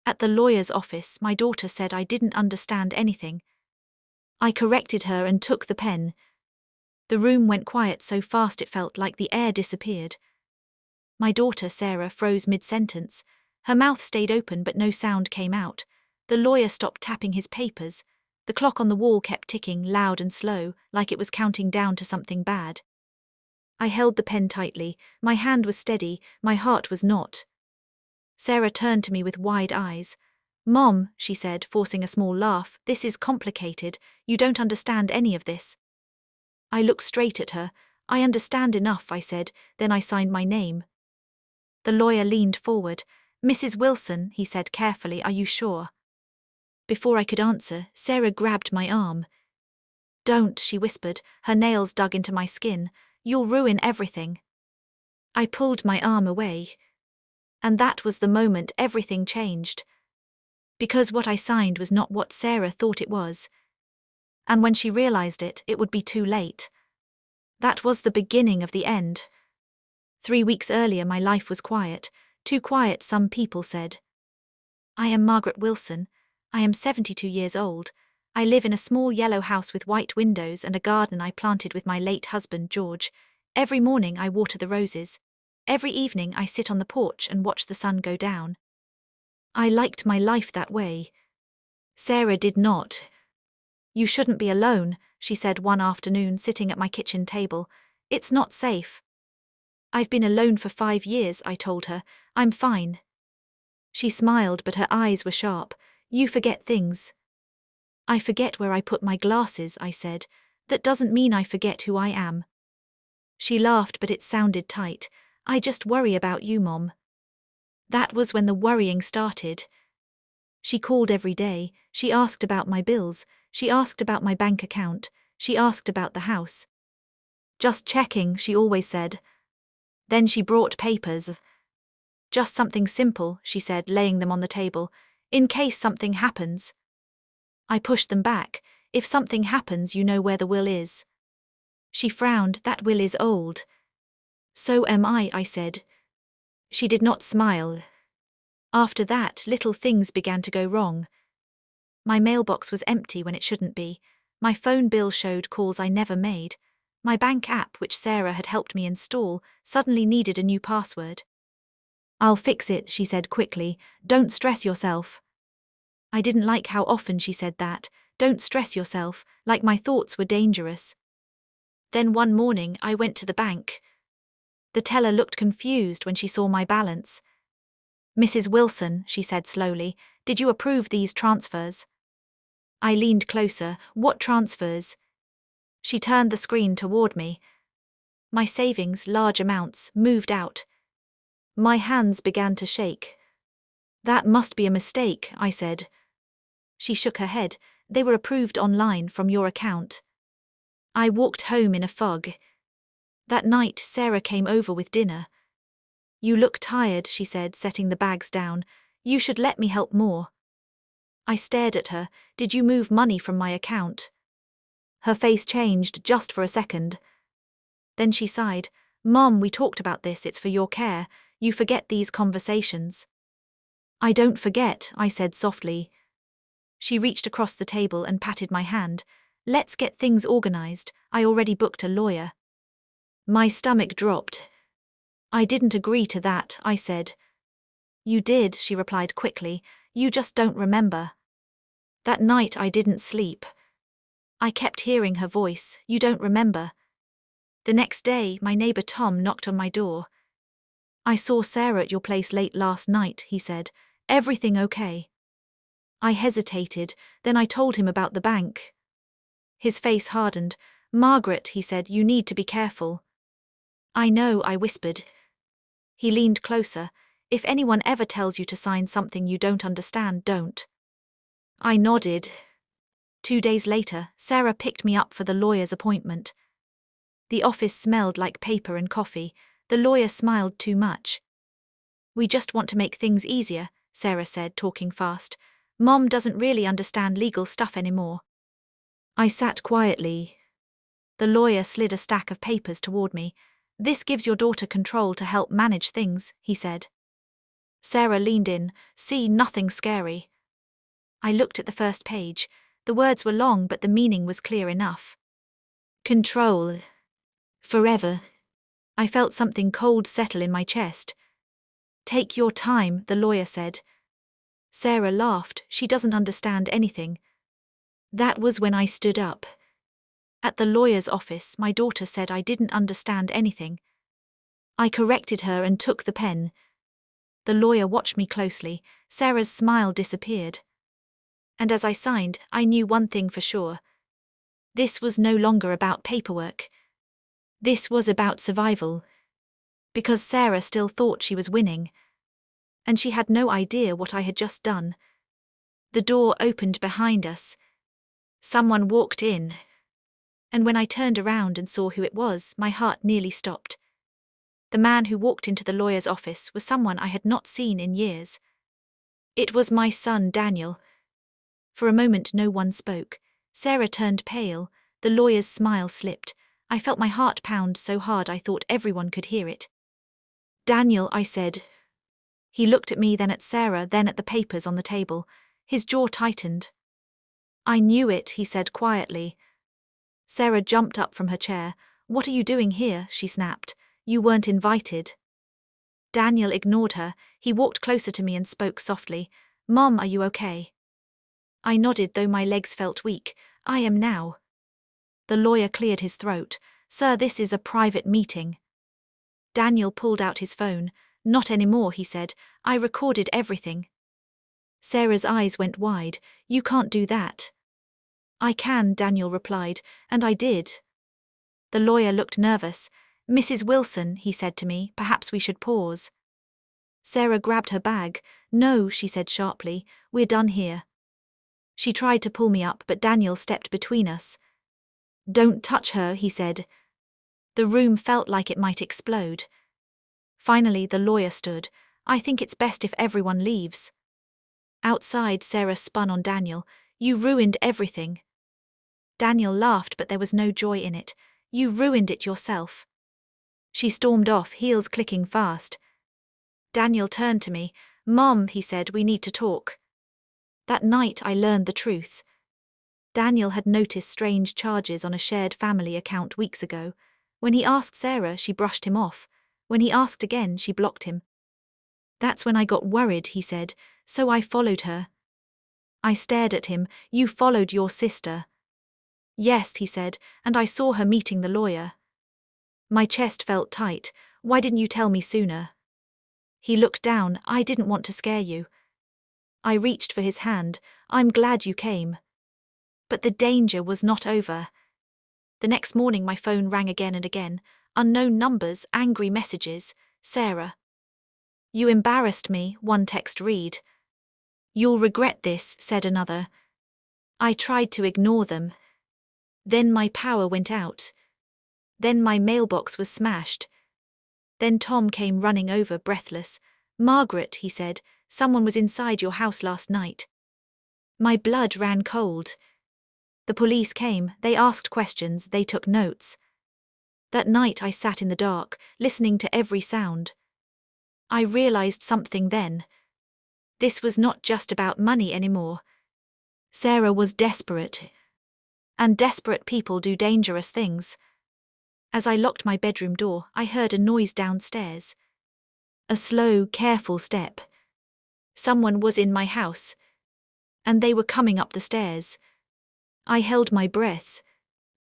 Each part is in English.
At the lawyer's office, my daughter said I didn't understand anything. I corrected her and took the pen. The room went quiet so fast it felt like the air disappeared. My daughter, Sarah, froze mid-sentence. Her mouth stayed open but no sound came out. The lawyer stopped tapping his papers. The clock on the wall kept ticking, loud and slow, like it was counting down to something bad. I held the pen tightly. My hand was steady, my heart was not. Sarah turned to me with wide eyes. "Mom," she said, forcing a small laugh, "this is complicated. You don't understand any of this." I looked straight at her. "I understand enough," I said, then I signed my name. The lawyer leaned forward. "Mrs. Wilson," he said carefully, "are you sure?" Before I could answer, Sarah grabbed my arm. "Don't," she whispered, her nails dug into my skin. "You'll ruin everything." I pulled my arm away. And that was the moment everything changed. Because what I signed was not what Sarah thought it was. And when she realized it, it would be too late. That was the beginning of the end. 3 weeks earlier my life was quiet, too quiet, some people said. I am Margaret Wilson. I am 72 years old. I live in a small yellow house with white windows and a garden I planted with my late husband George. Every morning I water the roses. Every evening I sit on the porch and watch the sun go down. I liked my life that way. Sarah did not. "You shouldn't be alone," she said one afternoon sitting at my kitchen table. "It's not safe." "I've been alone for 5 years," I told her. "I'm fine." She smiled, but her eyes were sharp. "You forget things." "I forget where I put my glasses," I said. "That doesn't mean I forget who I am." She laughed, but it sounded tight. "I just worry about you, Mom." That was when the worrying started. She called every day. She asked about my bills. She asked about my bank account. She asked about the house. "Just checking," she always said. Then she brought papers. "Just something simple," she said, laying them on the table. "In case something happens." I pushed them back. "If something happens, you know where the will is." She frowned. "That will is old." "So am I said. She did not smile. After that, little things began to go wrong. My mailbox was empty when it shouldn't be. My phone bill showed calls I never made. My bank app, which Sarah had helped me install, suddenly needed a new password. "I'll fix it," she said quickly. "Don't stress yourself." I didn't like how often she said that. "Don't stress yourself," like my thoughts were dangerous. Then one morning I went to the bank. The teller looked confused when she saw my balance. "Mrs. Wilson," she said slowly, "did you approve these transfers?" I leaned closer. "What transfers?" She turned the screen toward me. My savings, large amounts, moved out. My hands began to shake. "That must be a mistake," I said. She shook her head. "They were approved online from your account." I walked home in a fog. That night, Sarah came over with dinner. "You look tired," she said, setting the bags down. "You should let me help more." I stared at her. "Did you move money from my account?" Her face changed just for a second. Then she sighed. "Mom, we talked about this, it's for your care. You forget these conversations." "I don't forget," I said softly. She reached across the table and patted my hand. "Let's get things organized. I already booked a lawyer." My stomach dropped. "I didn't agree to that," I said. "You did," she replied quickly. "You just don't remember." That night I didn't sleep. I kept hearing her voice. "You don't remember." The next day, my neighbor Tom knocked on my door. "I saw Sarah at your place late last night," he said. "Everything okay?" I hesitated, then I told him about the bank. His face hardened. "Margaret," he said, "you need to be careful." "I know," I whispered. He leaned closer. "If anyone ever tells you to sign something you don't understand, don't." I nodded. 2 days later, Sarah picked me up for the lawyer's appointment. The office smelled like paper and coffee. The lawyer smiled too much. "We just want to make things easier," Sarah said, talking fast. "Mom doesn't really understand legal stuff anymore." I sat quietly. The lawyer slid a stack of papers toward me. "This gives your daughter control to help manage things," he said. Sarah leaned in. See, nothing scary. I looked at the first page. The words were long, but the meaning was clear enough. Control. Forever. I felt something cold settle in my chest. Take your time, the lawyer said. Sarah laughed. She doesn't understand anything. That was when I stood up. At the lawyer's office, my daughter said I didn't understand anything. I corrected her and took the pen. The lawyer watched me closely. Sarah's smile disappeared. And as I signed, I knew one thing for sure. This was no longer about paperwork. This was about survival. Because Sarah still thought she was winning. And she had no idea what I had just done. The door opened behind us. Someone walked in. And when I turned around and saw who it was, my heart nearly stopped. The man who walked into the lawyer's office was someone I had not seen in years. It was my son, Daniel. For a moment no one spoke. Sarah turned pale. The lawyer's smile slipped. I felt my heart pound so hard I thought everyone could hear it. Daniel, I said. He looked at me, then at Sarah, then at the papers on the table. His jaw tightened. I knew it, he said quietly. Sarah jumped up from her chair. What are you doing here? She snapped. You weren't invited. Daniel ignored her. He walked closer to me and spoke softly. Mom, are you okay? I nodded, though my legs felt weak. I am now. The lawyer cleared his throat. Sir, this is a private meeting. Daniel pulled out his phone. Not anymore, he said. I recorded everything. Sarah's eyes went wide. You can't do that. I can, Daniel replied, and I did. The lawyer looked nervous. Mrs. Wilson, he said to me, perhaps we should pause. Sarah grabbed her bag. No, she said sharply, we're done here. She tried to pull me up, but Daniel stepped between us. Don't touch her, he said. The room felt like it might explode. Finally, the lawyer stood. I think it's best if everyone leaves. Outside, Sarah spun on Daniel. You ruined everything. Daniel laughed, but there was no joy in it. You ruined it yourself. She stormed off, heels clicking fast. Daniel turned to me. Mom, he said, we need to talk. That night I learned the truth. Daniel had noticed strange charges on a shared family account weeks ago. When he asked Sarah, she brushed him off. When he asked again, she blocked him. That's when I got worried, he said, so I followed her. I stared at him. You followed your sister. Yes, he said, and I saw her meeting the lawyer. My chest felt tight. Why didn't you tell me sooner? He looked down. I didn't want to scare you. I reached for his hand. I'm glad you came. But the danger was not over. The next morning my phone rang again and again. Unknown numbers, angry messages. Sarah. You embarrassed me, one text read. You'll regret this, said another. I tried to ignore them. Then my power went out. Then my mailbox was smashed. Then Tom came running over, breathless. Margaret, he said, someone was inside your house last night. My blood ran cold. The police came, they asked questions, they took notes. That night I sat in the dark, listening to every sound. I realized something then. This was not just about money anymore. Sarah was desperate. And desperate people do dangerous things. As I locked my bedroom door, I heard a noise downstairs. A slow, careful step. Someone was in my house. And they were coming up the stairs. I held my breath.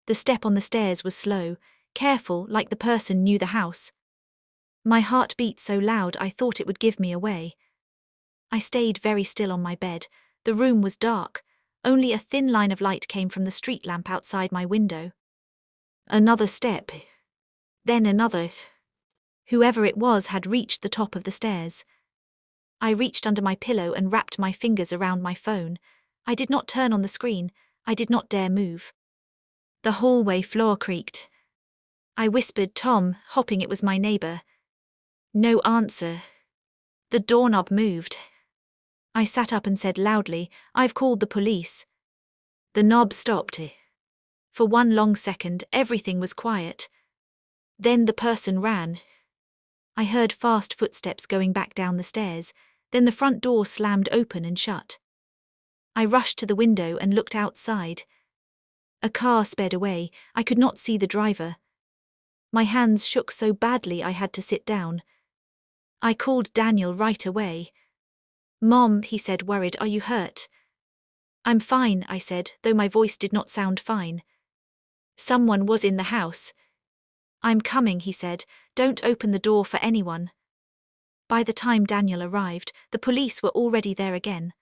The step on the stairs was slow, careful, like the person knew the house. My heart beat so loud I thought it would give me away. I stayed very still on my bed. The room was dark. Only a thin line of light came from the street lamp outside my window. Another step. Then another. Whoever it was had reached the top of the stairs. I reached under my pillow and wrapped my fingers around my phone. I did not turn on the screen. I did not dare move. The hallway floor creaked. I whispered Tom, hoping it was my neighbor. No answer. The doorknob moved. I sat up and said loudly, I've called the police. The knob stopped. For one long second, everything was quiet. Then the person ran. I heard fast footsteps going back down the stairs, then the front door slammed open and shut. I rushed to the window and looked outside. A car sped away. I could not see the driver. My hands shook so badly I had to sit down. I called Daniel right away. "Mom," he said, worried, "are you hurt?" "I'm fine," I said, though my voice did not sound fine. "Someone was in the house." "I'm coming," he said, "don't open the door for anyone." By the time Daniel arrived, the police were already there again.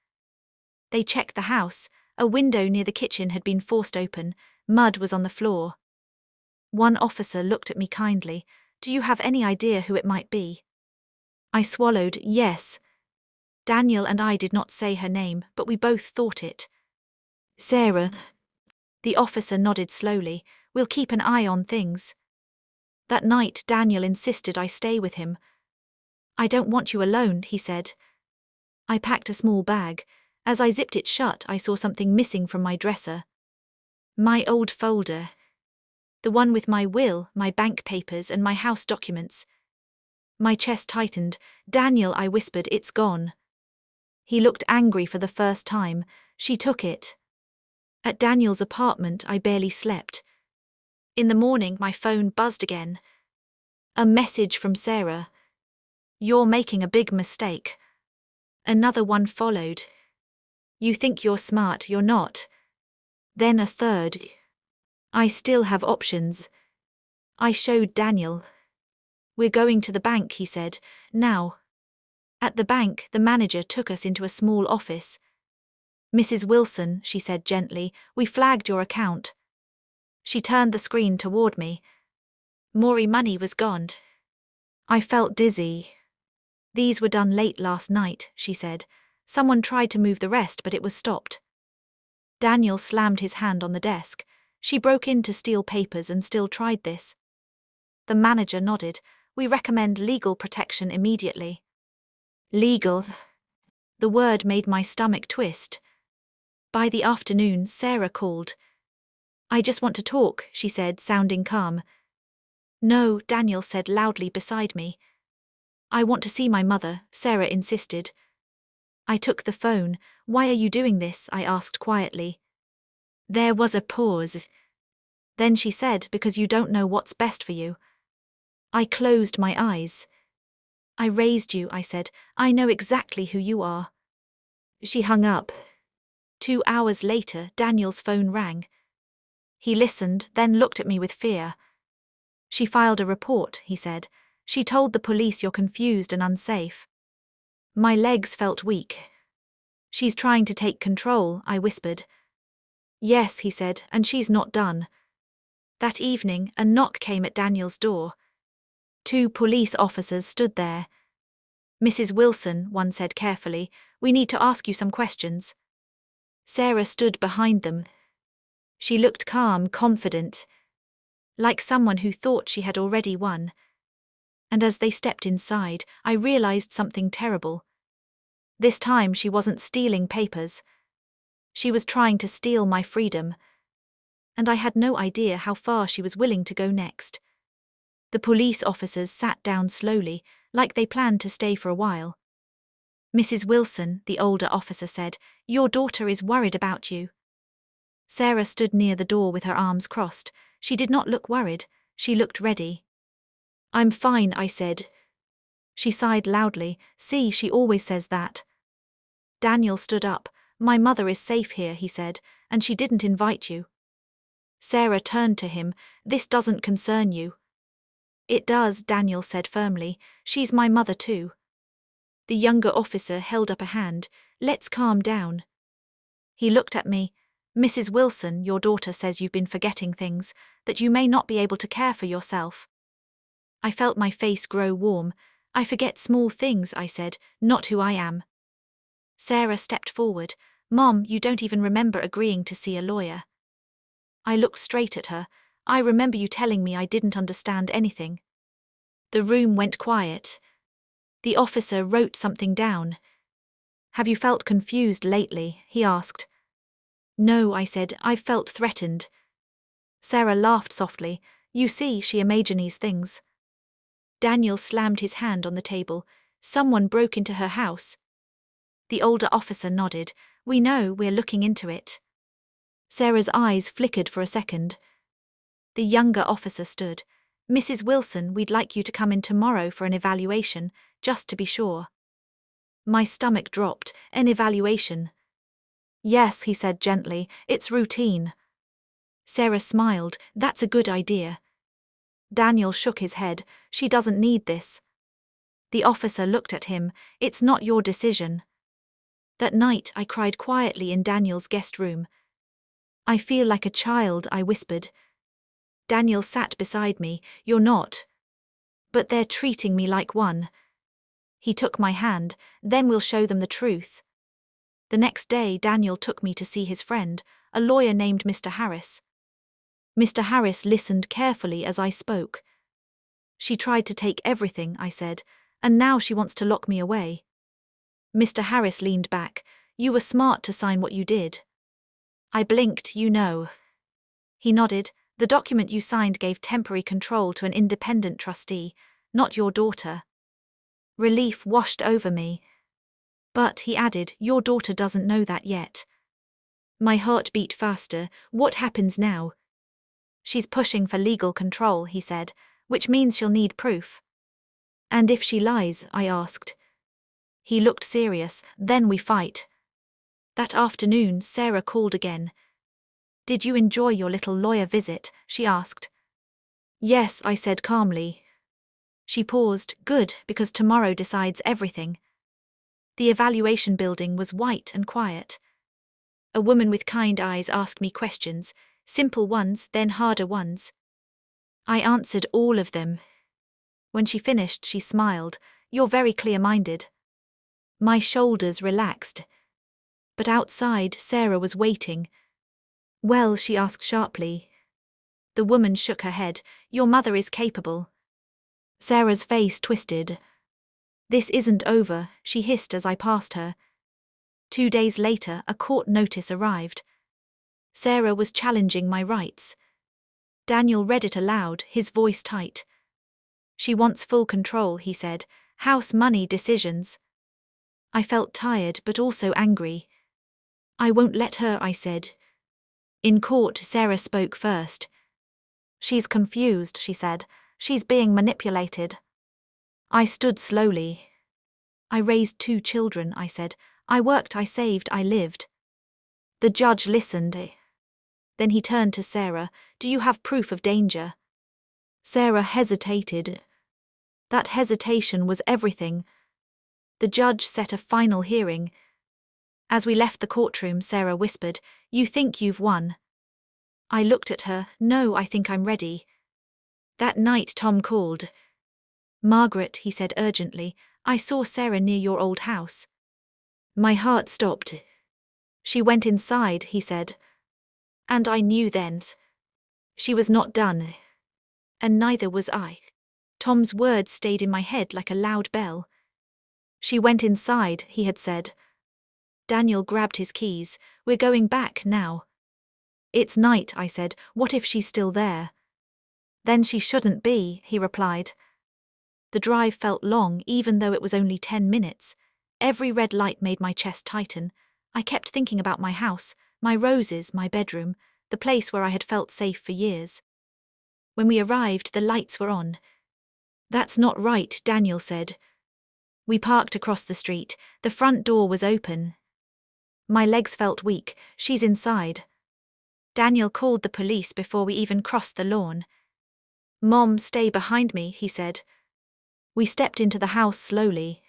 They checked the house. A window near the kitchen had been forced open. Mud was on the floor. One officer looked at me kindly. "Do you have any idea who it might be?" I swallowed. "Yes." Daniel and I did not say her name, but we both thought it. "Sarah." The officer nodded slowly. "We'll keep an eye on things." That night, Daniel insisted I stay with him. "I don't want you alone," he said. I packed a small bag. As I zipped it shut, I saw something missing from my dresser. My old folder. The one with my will, my bank papers, and my house documents. My chest tightened. "Daniel," I whispered, "it's gone." He looked angry for the first time. "She took it." At Daniel's apartment, I barely slept. In the morning, my phone buzzed again. A message from Sarah. "You're making a big mistake." Another one followed. "You think you're smart, you're not." Then a third. "I still have options." I showed Daniel. "We're going to the bank," he said. "Now." At the bank, the manager took us into a small office. "Mrs. Wilson," she said gently, "we flagged your account." She turned the screen toward me. Maury money was gone. I felt dizzy. "These were done late last night," she said. "Someone tried to move the rest, but it was stopped." Daniel slammed his hand on the desk. "She broke in to steal papers and still tried this." The manager nodded. "We recommend legal protection immediately." Legal. The word made my stomach twist. By the afternoon, Sarah called. "I just want to talk," she said, sounding calm. "No," Daniel said loudly beside me. "I want to see my mother," Sarah insisted. I took the phone. "Why are you doing this?" I asked quietly. There was a pause. Then she said, "Because you don't know what's best for you." I closed my eyes. "I raised you," I said. "I know exactly who you are." She hung up. 2 hours later, Daniel's phone rang. He listened, then looked at me with fear. "She filed a report," he said. "She told the police you're confused and unsafe." My legs felt weak. "She's trying to take control," I whispered. "Yes," he said, "and she's not done." That evening, a knock came at Daniel's door. 2 police officers stood there. "Mrs. Wilson," one said carefully, "we need to ask you some questions." Sarah stood behind them. She looked calm, confident, like someone who thought she had already won. And as they stepped inside, I realized something terrible. This time she wasn't stealing papers. She was trying to steal my freedom. And I had no idea how far she was willing to go next. The police officers sat down slowly, like they planned to stay for a while. "Mrs. Wilson," the older officer said, "your daughter is worried about you." Sarah stood near the door with her arms crossed. She did not look worried. She looked ready. "I'm fine," I said. She sighed loudly. "See, she always says that." Daniel stood up. "My mother is safe here," he said, "and she didn't invite you." Sarah turned to him. "This doesn't concern you." "It does," Daniel said firmly. "She's my mother too." The younger officer held up a hand. "Let's calm down." He looked at me. "Mrs. Wilson, your daughter says you've been forgetting things, that you may not be able to care for yourself." I felt my face grow warm. "I forget small things," I said, "not who I am." Sarah stepped forward. "Mom, you don't even remember agreeing to see a lawyer." I looked straight at her. "I remember you telling me I didn't understand anything." The room went quiet. The officer wrote something down. "Have you felt confused lately?" he asked. "No," I said, "I've felt threatened." Sarah laughed softly. "You see, she imagines things." Daniel slammed his hand on the table. Someone broke into her house. The older officer nodded. We know, we're looking into it. Sarah's eyes flickered for a second. The younger officer stood. Mrs. Wilson, we'd like you to come in tomorrow for an evaluation, just to be sure. My stomach dropped. An evaluation? Yes, he said gently, it's routine. Sarah smiled. That's a good idea. Daniel shook his head. She doesn't need this. The officer looked at him. It's not your decision. That night I cried quietly in Daniel's guest room. I feel like a child, I whispered. Daniel sat beside me. You're not. But they're treating me like one. He took my hand. Then we'll show them the truth. The next day Daniel took me to see his friend, a lawyer named Mr. Harris. Mr. Harris listened carefully as I spoke. She tried to take everything, I said, and now she wants to lock me away. Mr. Harris leaned back. You were smart to sign what you did. I blinked, you know. He nodded. The document you signed gave temporary control to an independent trustee, not your daughter. Relief washed over me. But, he added, your daughter doesn't know that yet. My heart beat faster. What happens now? She's pushing for legal control, he said, which means she'll need proof. And if she lies, I asked. He looked serious. Then we fight. That afternoon, Sarah called again. Did you enjoy your little lawyer visit? She asked. Yes, I said calmly. She paused. Good, because tomorrow decides everything. The evaluation building was white and quiet. A woman with kind eyes asked me questions, simple ones, then harder ones. I answered all of them. When she finished, she smiled. You're very clear-minded. My shoulders relaxed. But outside, Sarah was waiting. Well, she asked sharply. The woman shook her head. Your mother is capable. Sarah's face twisted. This isn't over, she hissed as I passed her. 2 days later, a court notice arrived. Sarah was challenging my rights. Daniel read it aloud, his voice tight. She wants full control, he said. House money decisions. I felt tired but also angry. I won't let her, I said. In court, Sarah spoke first. She's confused, she said. She's being manipulated. I stood slowly. I raised 2 children, I said. I worked, I saved, I lived. The judge listened. Then he turned to Sarah. Do you have proof of danger? Sarah hesitated. That hesitation was everything. The judge set a final hearing. As we left the courtroom, Sarah whispered, You think you've won? I looked at her. No, I think I'm ready. That night Tom called. Margaret, he said urgently, I saw Sarah near your old house. My heart stopped. She went inside, he said. And I knew then. She was not done. And neither was I. Tom's words stayed in my head like a loud bell. She went inside, he had said. Daniel grabbed his keys. We're going back now. It's night, I said. What if she's still there? Then she shouldn't be, he replied. The drive felt long, even though it was only 10 minutes. Every red light made my chest tighten. I kept thinking about my house, my roses, my bedroom, the place where I had felt safe for years. When we arrived, the lights were on. That's not right, Daniel said. We parked across the street. The front door was open. My legs felt weak. She's inside. Daniel called the police before we even crossed the lawn. Mom, stay behind me, he said. We stepped into the house slowly.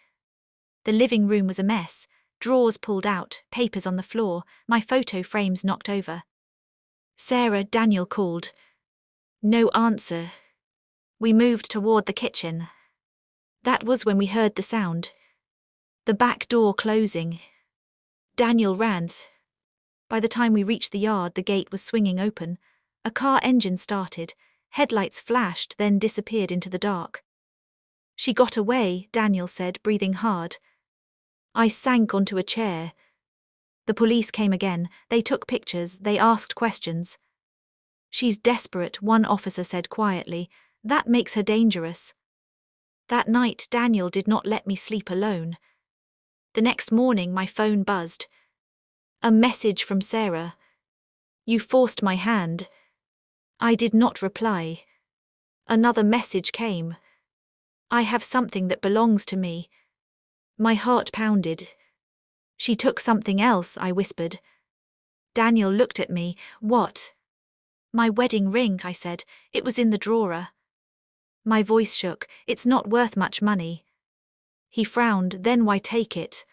The living room was a mess. Drawers pulled out, papers on the floor, my photo frames knocked over. Sarah, Daniel called. No answer. We moved toward the kitchen. That was when we heard the sound. The back door closing. Daniel ran. By the time we reached the yard, the gate was swinging open. A car engine started. Headlights flashed, then disappeared into the dark. She got away, Daniel said, breathing hard. I sank onto a chair. The police came again. They took pictures. They asked questions. She's desperate, one officer said quietly. That makes her dangerous. That night, Daniel did not let me sleep alone. The next morning, my phone buzzed. A message from Sarah. "You forced my hand." I did not reply. Another message came. "I have something that belongs to me." My heart pounded. "She took something else," I whispered. Daniel looked at me. "What?" "My wedding ring," I said. "It was in the drawer." My voice shook. "It's not worth much money." He frowned. "Then why take it?"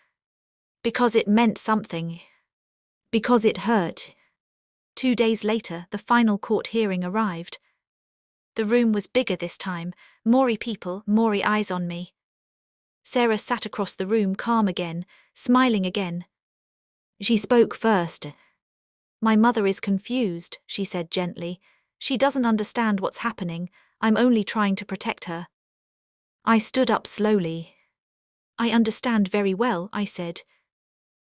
"Because it meant something. Because it hurt." 2 days later, the final court hearing arrived. The room was bigger this time. More people, more eyes on me. Sarah sat across the room, calm again, smiling again. She spoke first. "My mother is confused," she said gently. "She doesn't understand what's happening. I'm only trying to protect her." I stood up slowly. "I understand very well," I said.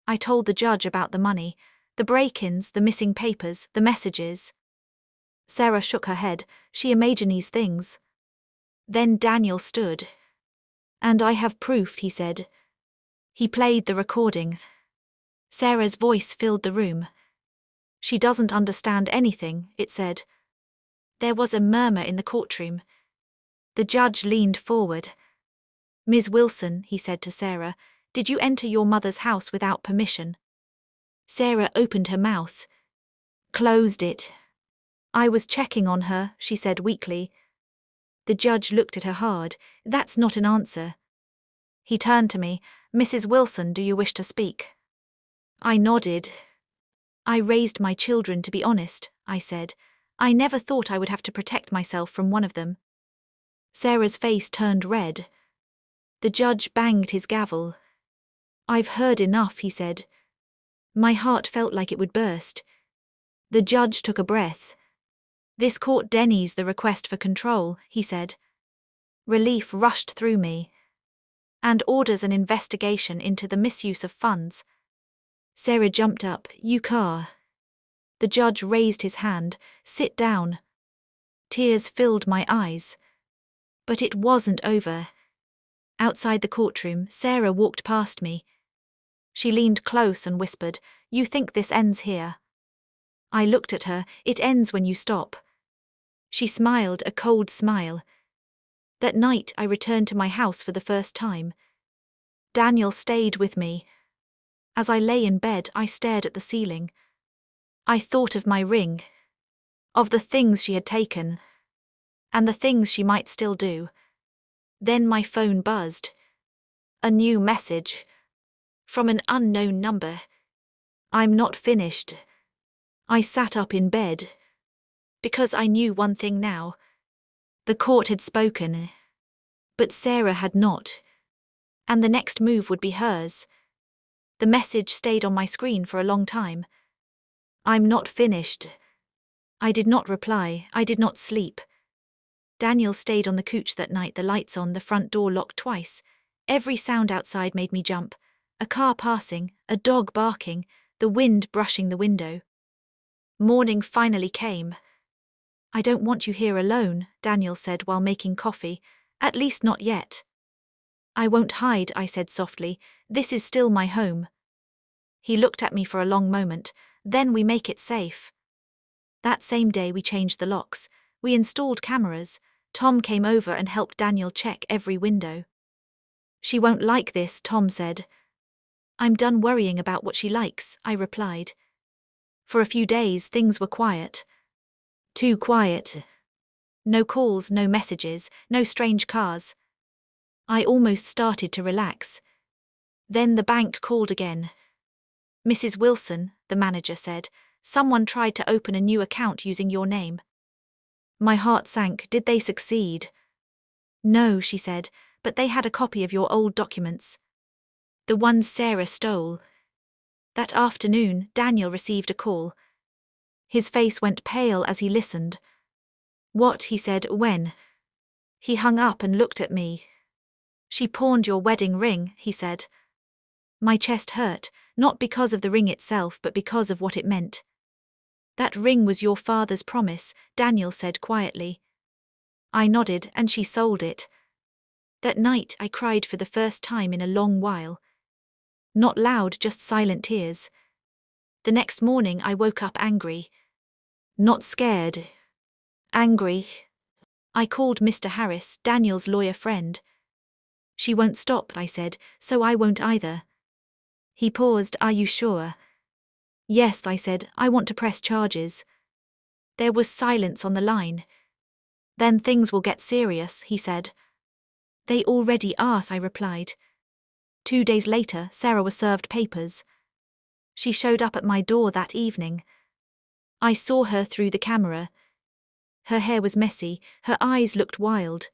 I told the judge about the money, the break-ins, the missing papers, the messages. Sarah shook her head. "She imagines things." Then Daniel stood. "And I have proof," he said. He played the recordings. Sarah's voice filled the room. "She doesn't understand anything," it said. There was a murmur in the courtroom. The judge leaned forward. "Ms. Wilson," he said to Sarah, "did you enter your mother's house without permission?" Sarah opened her mouth. Closed it. "I was checking on her," she said weakly. The judge looked at her hard. "That's not an answer." He turned to me. "Mrs. Wilson, do you wish to speak?" I nodded. "I raised my children, to be honest," I said. "I never thought I would have to protect myself from one of them." Sarah's face turned red. The judge banged his gavel. "I've heard enough," he said. My heart felt like it would burst. The judge took a breath. "This court denies the request for control," he said. Relief rushed through me. "And orders an investigation into the misuse of funds." Sarah jumped up. "You can't." The judge raised his hand. "Sit down." Tears filled my eyes. But it wasn't over. Outside the courtroom, Sarah walked past me. She leaned close and whispered, "You think this ends here?" I looked at her. "It ends when you stop." She smiled, a cold smile. That night, I returned to my house for the first time. Daniel stayed with me. As I lay in bed, I stared at the ceiling. I thought of my ring, of the things she had taken, and the things she might still do. Then my phone buzzed. A new message. From an unknown number. "I'm not finished." I sat up in bed. Because I knew one thing now. The court had spoken. But Sarah had not. And the next move would be hers. The message stayed on my screen for a long time. "I'm not finished." I did not reply. I did not sleep. Daniel stayed on the couch that night, the lights on, the front door locked twice. Every sound outside made me jump. A car passing, a dog barking, the wind brushing the window. Morning finally came. "I don't want you here alone," Daniel said while making coffee. "At least not yet." "I won't hide," I said softly. "This is still my home." He looked at me for a long moment. "Then we make it safe." That same day we changed the locks. We installed cameras. Tom came over and helped Daniel check every window. "She won't like this," Tom said. "I'm done worrying about what she likes," I replied. For a few days things were quiet. Too quiet. No calls, no messages, no strange cars. I almost started to relax. Then the bank called again. "Mrs. Wilson," the manager said, "someone tried to open a new account using your name." My heart sank. Did they succeed? "No," she said, "but they had a copy of your old documents. The ones Sarah stole." That afternoon, Daniel received a call. His face went pale as he listened. "What?" he said. "When?" He hung up and looked at me. "She pawned your wedding ring," he said. My chest hurt, not because of the ring itself but because of what it meant. "That ring was your father's promise," Daniel said quietly. I nodded, "and she sold it." That night I cried for the first time in a long while. Not loud, just silent tears. The next morning I woke up angry. Not scared. Angry. I called Mr. Harris, Daniel's lawyer friend. She won't stop, I said, so I won't either. He paused. Are you sure? Yes, I said, I want to press charges. There was silence on the line. Then things will get serious, he said. They already are, I replied. 2 days later, Sarah was served papers. She showed up at my door that evening. I saw her through the camera. Her hair was messy, her eyes looked wild.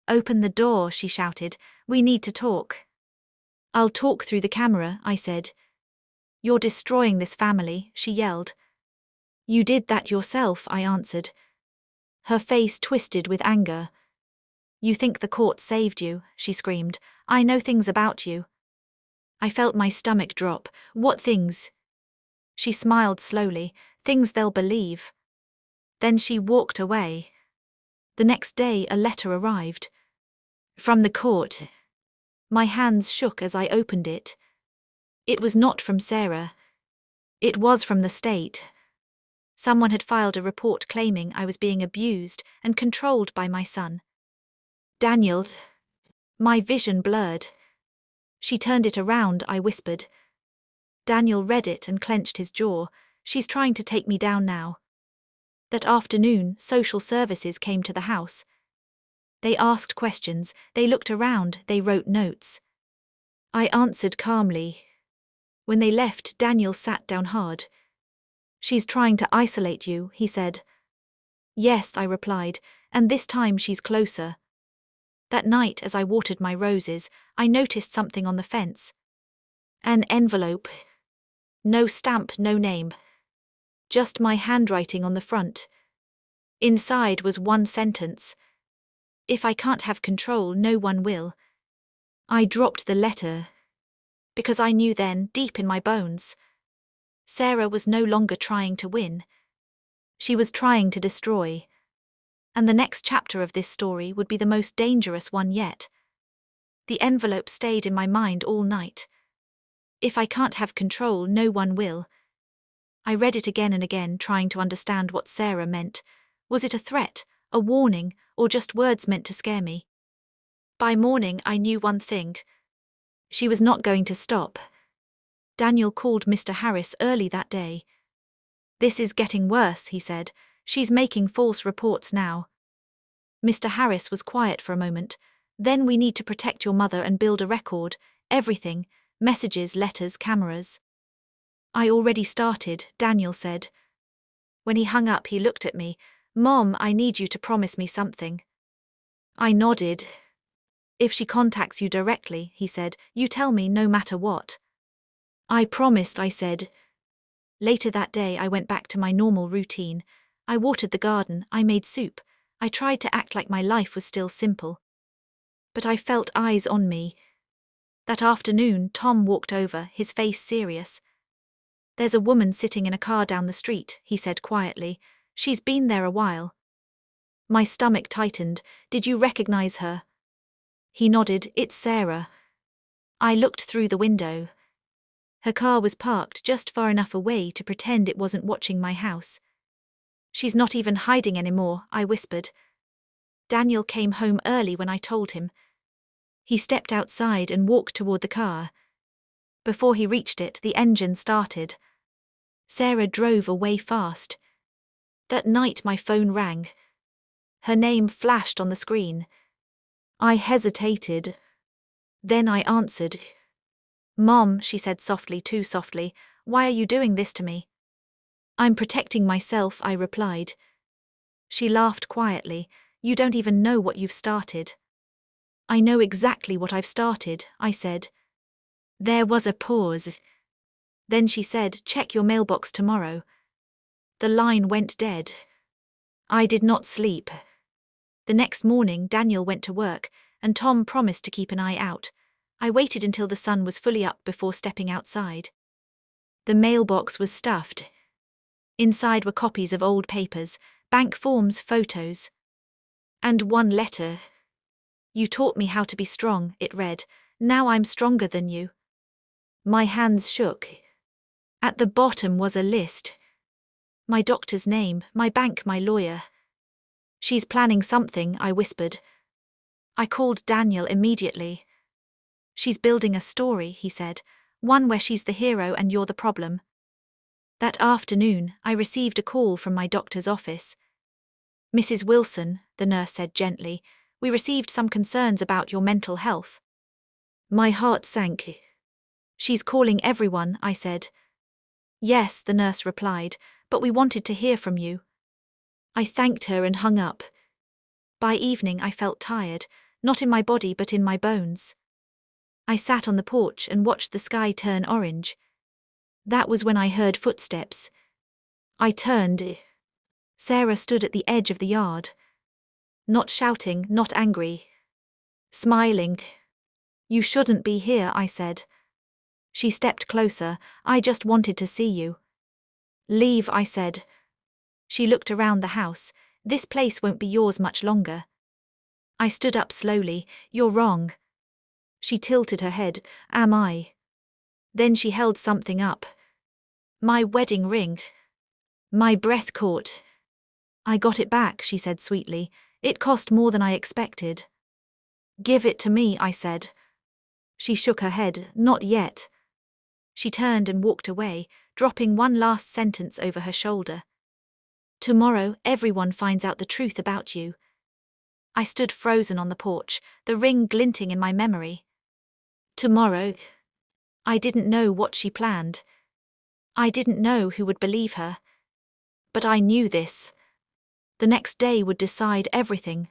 Open the door, she shouted. We need to talk. I'll talk through the camera, I said. You're destroying this family, she yelled. You did that yourself, I answered. Her face twisted with anger. You think the court saved you, she screamed. I know things about you. I felt my stomach drop. What things? She smiled slowly. Things they'll believe. Then she walked away. The next day a letter arrived. From the court. My hands shook as I opened it. It was not from Sarah. It was from the state. Someone had filed a report claiming I was being abused and controlled by my son. Daniel. My vision blurred. She turned it around, I whispered. Daniel read it and clenched his jaw. She's trying to take me down now. That afternoon, social services came to the house. They asked questions, they looked around, they wrote notes. I answered calmly. When they left, Daniel sat down hard. She's trying to isolate you, he said. Yes, I replied, and this time she's closer. That night, as I watered my roses, I noticed something on the fence. An envelope. No stamp, no name. Just my handwriting on the front. Inside was one sentence. If I can't have control, no one will. I dropped the letter. Because I knew then, deep in my bones, Sarah was no longer trying to win. She was trying to destroy. And the next chapter of this story would be the most dangerous one yet. The envelope stayed in my mind all night. If I can't have control, no one will. I read it again and again, trying to understand what Sarah meant. Was it a threat, a warning, or just words meant to scare me? By morning, I knew one thing. She was not going to stop. Daniel called Mr. Harris early that day. This is getting worse, he said. She's making false reports now. Mr. Harris was quiet for a moment. Then we need to protect your mother and build a record. Everything. Messages, letters, cameras. I already started, Daniel said. When he hung up, he looked at me. Mom, I need you to promise me something. I nodded. If she contacts you directly, he said, you tell me no matter what. I promised, I said. Later that day, I went back to my normal routine. I watered the garden, I made soup. I tried to act like my life was still simple. But I felt eyes on me. That afternoon, Tom walked over, his face serious. There's a woman sitting in a car down the street, he said quietly. She's been there a while. My stomach tightened. Did you recognize her? He nodded. It's Sarah. I looked through the window. Her car was parked just far enough away to pretend it wasn't watching my house. She's not even hiding anymore, I whispered. Daniel came home early when I told him. He stepped outside and walked toward the car. Before he reached it, the engine started. Sarah drove away fast. That night my phone rang. Her name flashed on the screen. I hesitated. Then I answered. Mom, she said softly, too softly, why are you doing this to me? I'm protecting myself, I replied. She laughed quietly. You don't even know what you've started. I know exactly what I've started, I said. There was a pause. Then she said, check your mailbox tomorrow. The line went dead. I did not sleep. The next morning, Daniel went to work, and Tom promised to keep an eye out. I waited until the sun was fully up before stepping outside. The mailbox was stuffed. Inside were copies of old papers, bank forms, photos. And one letter. You taught me how to be strong, it read. Now I'm stronger than you. My hands shook. At the bottom was a list. My doctor's name, my bank, my lawyer. She's planning something, I whispered. I called Daniel immediately. She's building a story, he said. One where she's the hero and you're the problem. That afternoon, I received a call from my doctor's office. Mrs. Wilson, the nurse said gently, we received some concerns about your mental health. My heart sank. She's calling everyone, I said. Yes, the nurse replied, but we wanted to hear from you. I thanked her and hung up. By evening I felt tired, not in my body but in my bones. I sat on the porch and watched the sky turn orange. That was when I heard footsteps. I turned. Sarah stood at the edge of the yard. Not shouting, not angry. Smiling. You shouldn't be here, I said. She stepped closer. I just wanted to see you. Leave, I said. She looked around the house. This place won't be yours much longer. I stood up slowly. You're wrong. She tilted her head. Am I? Then she held something up. My wedding ring. My breath caught. I got it back, she said sweetly. It cost more than I expected. Give it to me, I said. She shook her head. Not yet. She turned and walked away, dropping one last sentence over her shoulder. Tomorrow, everyone finds out the truth about you. I stood frozen on the porch, the ring glinting in my memory. Tomorrow. I didn't know what she planned. I didn't know who would believe her. But I knew this. The next day would decide everything.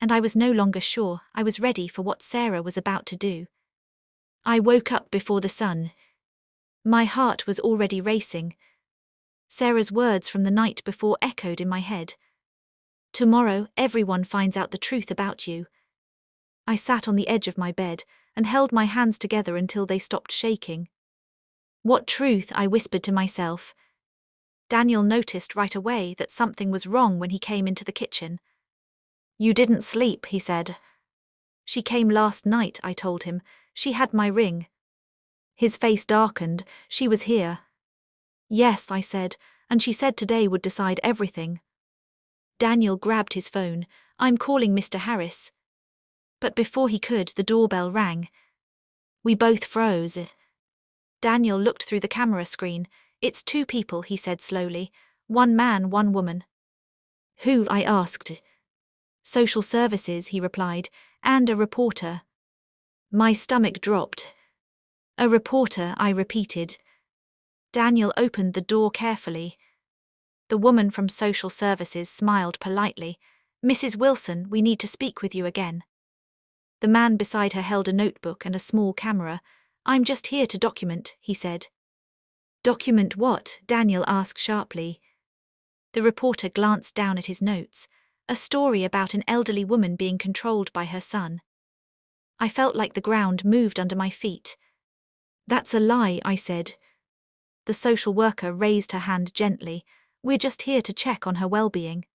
And I was no longer sure I was ready for what Sarah was about to do. I woke up before the sun. My heart was already racing. Sarah's words from the night before echoed in my head. Tomorrow, everyone finds out the truth about you. I sat on the edge of my bed and held my hands together until they stopped shaking. What truth, I whispered to myself. Daniel noticed right away that something was wrong when he came into the kitchen. You didn't sleep, he said. She came last night, I told him. She had my ring. His face darkened. She was here. Yes, I said, and she said today would decide everything. Daniel grabbed his phone. I'm calling Mr. Harris. But before he could, the doorbell rang. We both froze. Daniel looked through the camera screen. It's 2 people, he said slowly. 1 man, 1 woman. Who? I asked. Social services, he replied, and a reporter. My stomach dropped. A reporter, I repeated. Daniel opened the door carefully. The woman from social services smiled politely. Mrs. Wilson, we need to speak with you again. The man beside her held a notebook and a small camera. I'm just here to document, he said. Document what? Daniel asked sharply. The reporter glanced down at his notes. A story about an elderly woman being controlled by her son. I felt like the ground moved under my feet. That's a lie, I said. The social worker raised her hand gently. We're just here to check on her well-being.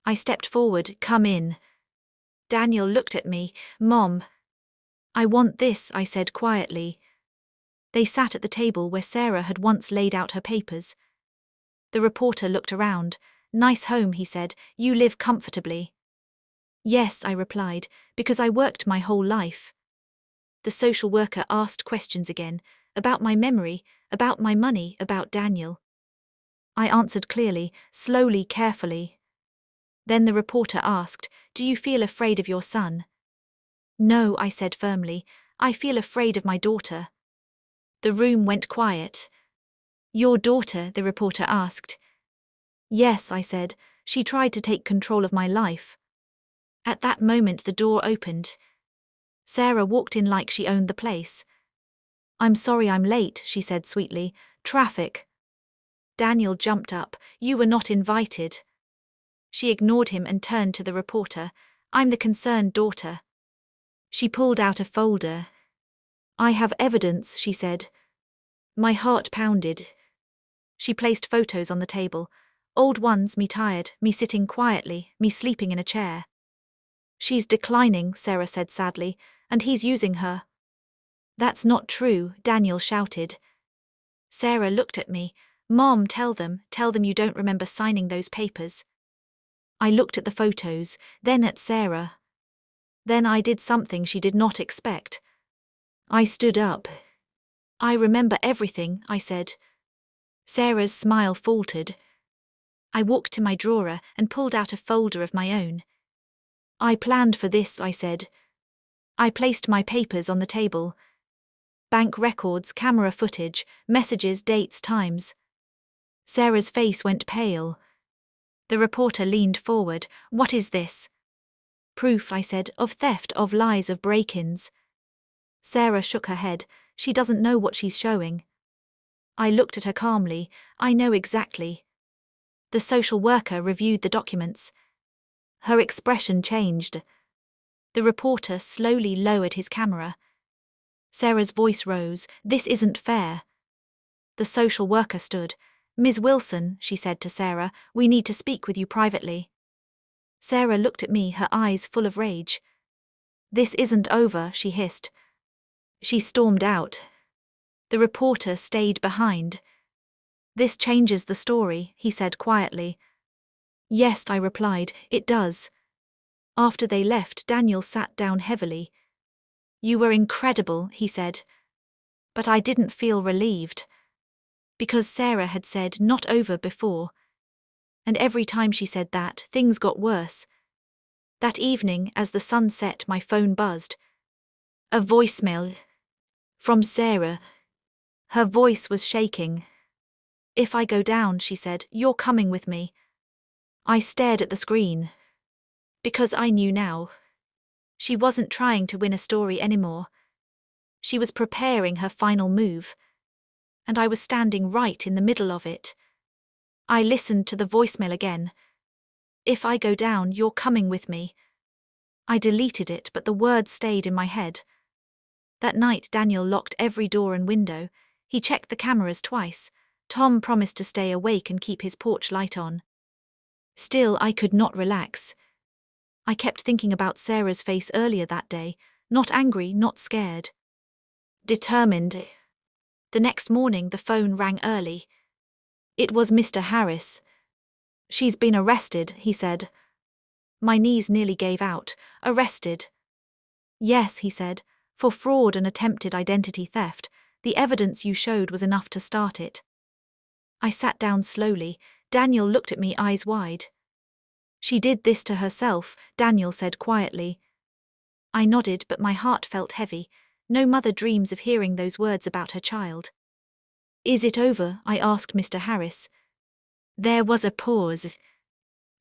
I stepped forward. Come in. Daniel looked at me. Mom. I want this, I said quietly. They sat at the table where Sarah had once laid out her papers. The reporter looked around. Nice home, he said. You live comfortably. Yes, I replied, because I worked my whole life. The social worker asked questions again, about my memory, about my money, about Daniel. I answered clearly, slowly, carefully. Then the reporter asked, Do you feel afraid of your son? No, I said firmly. I feel afraid of my daughter. The room went quiet. Your daughter, the reporter asked. Yes, I said. She tried to take control of my life. At that moment the door opened. Sarah walked in like she owned the place. I'm sorry I'm late, she said sweetly. Traffic. Daniel jumped up. You were not invited. She ignored him and turned to the reporter. I'm the concerned daughter. She pulled out a folder. I have evidence, she said. My heart pounded. She placed photos on the table. Old ones, me tired, me sitting quietly, me sleeping in a chair. She's declining, Sarah said sadly, and he's using her. That's not true, Daniel shouted. Sarah looked at me. Mom, tell them you don't remember signing those papers. I looked at the photos, then at Sarah. Then I did something she did not expect. I stood up. I remember everything, I said. Sarah's smile faltered. I walked to my drawer and pulled out a folder of my own. I planned for this, I said. I placed my papers on the table. Bank records, camera footage, messages, dates, times. Sarah's face went pale. The reporter leaned forward. What is this? Proof, I said, of theft, of lies, of break-ins. Sarah shook her head. She doesn't know what she's showing. I looked at her calmly. I know exactly. The social worker reviewed the documents. Her expression changed. The reporter slowly lowered his camera. Sarah's voice rose. This isn't fair. The social worker stood. Ms. Wilson, she said to Sarah, we need to speak with you privately. Sarah looked at me, her eyes full of rage. This isn't over, she hissed. She stormed out. The reporter stayed behind. This changes the story, he said quietly. Yes, I replied, it does. After they left, Daniel sat down heavily. You were incredible, he said. But I didn't feel relieved. Because Sarah had said not over before. And every time she said that, things got worse. That evening, as the sun set, my phone buzzed. A voicemail. From Sarah. Her voice was shaking. If I go down, she said, you're coming with me. I stared at the screen. Because I knew now. She wasn't trying to win a story anymore. She was preparing her final move. And I was standing right in the middle of it. I listened to the voicemail again. If I go down, you're coming with me. I deleted it, but the words stayed in my head. That night, Daniel locked every door and window. He checked the cameras twice. Tom promised to stay awake and keep his porch light on. Still, I could not relax. I kept thinking about Sarah's face earlier that day, not angry, not scared. Determined. The next morning, the phone rang early. It was Mr. Harris. She's been arrested, he said. My knees nearly gave out. Arrested. Yes, he said, for fraud and attempted identity theft. The evidence you showed was enough to start it. I sat down slowly. Daniel looked at me, eyes wide. She did this to herself, Daniel said quietly. I nodded, but my heart felt heavy. No mother dreams of hearing those words about her child. Is it over? I asked Mr. Harris. There was a pause.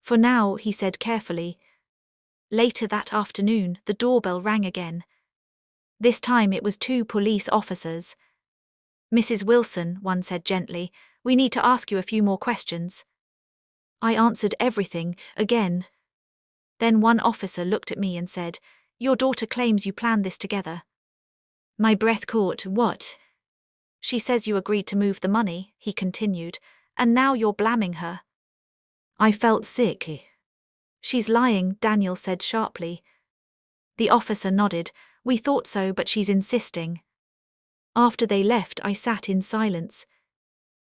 For now, he said carefully. Later that afternoon, the doorbell rang again. This time it was 2 police officers. Mrs. Wilson, one said gently, we need to ask you a few more questions. I answered everything, again. Then one officer looked at me and said, your daughter claims you planned this together. My breath caught. What? She says you agreed to move the money, he continued, and now you're blaming her. I felt sick. She's lying, Daniel said sharply. The officer nodded. We thought so, but she's insisting. After they left, I sat in silence.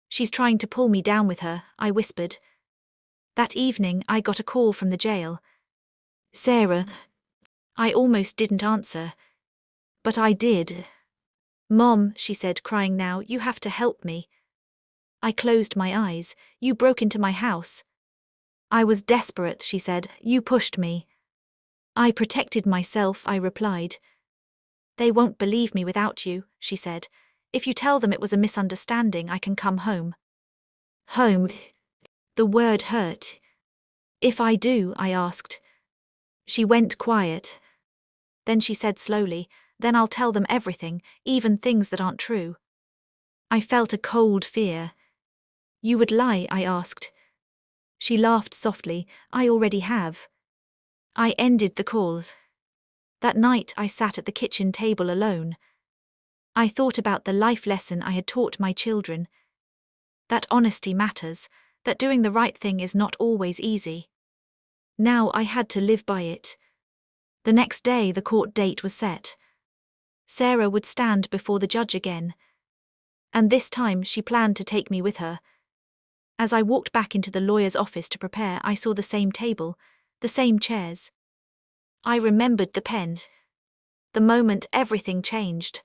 She's trying to pull me down with her, I whispered. That evening, I got a call from the jail. Sarah. I almost didn't answer. But I did. Mom, she said, crying now, you have to help me. I closed my eyes. You broke into my house. I was desperate, she said. You pushed me. I protected myself, I replied. They won't believe me without you, she said. If you tell them it was a misunderstanding, I can come home. Home. The word hurt. If I do, I asked. She went quiet. Then she said slowly, then I'll tell them everything, even things that aren't true. I felt a cold fear. You would lie, I asked. She laughed softly. I already have. I ended the call. That night I sat at the kitchen table alone. I thought about the life lesson I had taught my children. That honesty matters, that doing the right thing is not always easy. Now I had to live by it. The next day, the court date was set. Sarah would stand before the judge again. And this time she planned to take me with her. As I walked back into the lawyer's office to prepare, I saw the same table, the same chairs. I remembered the pen. The moment everything changed.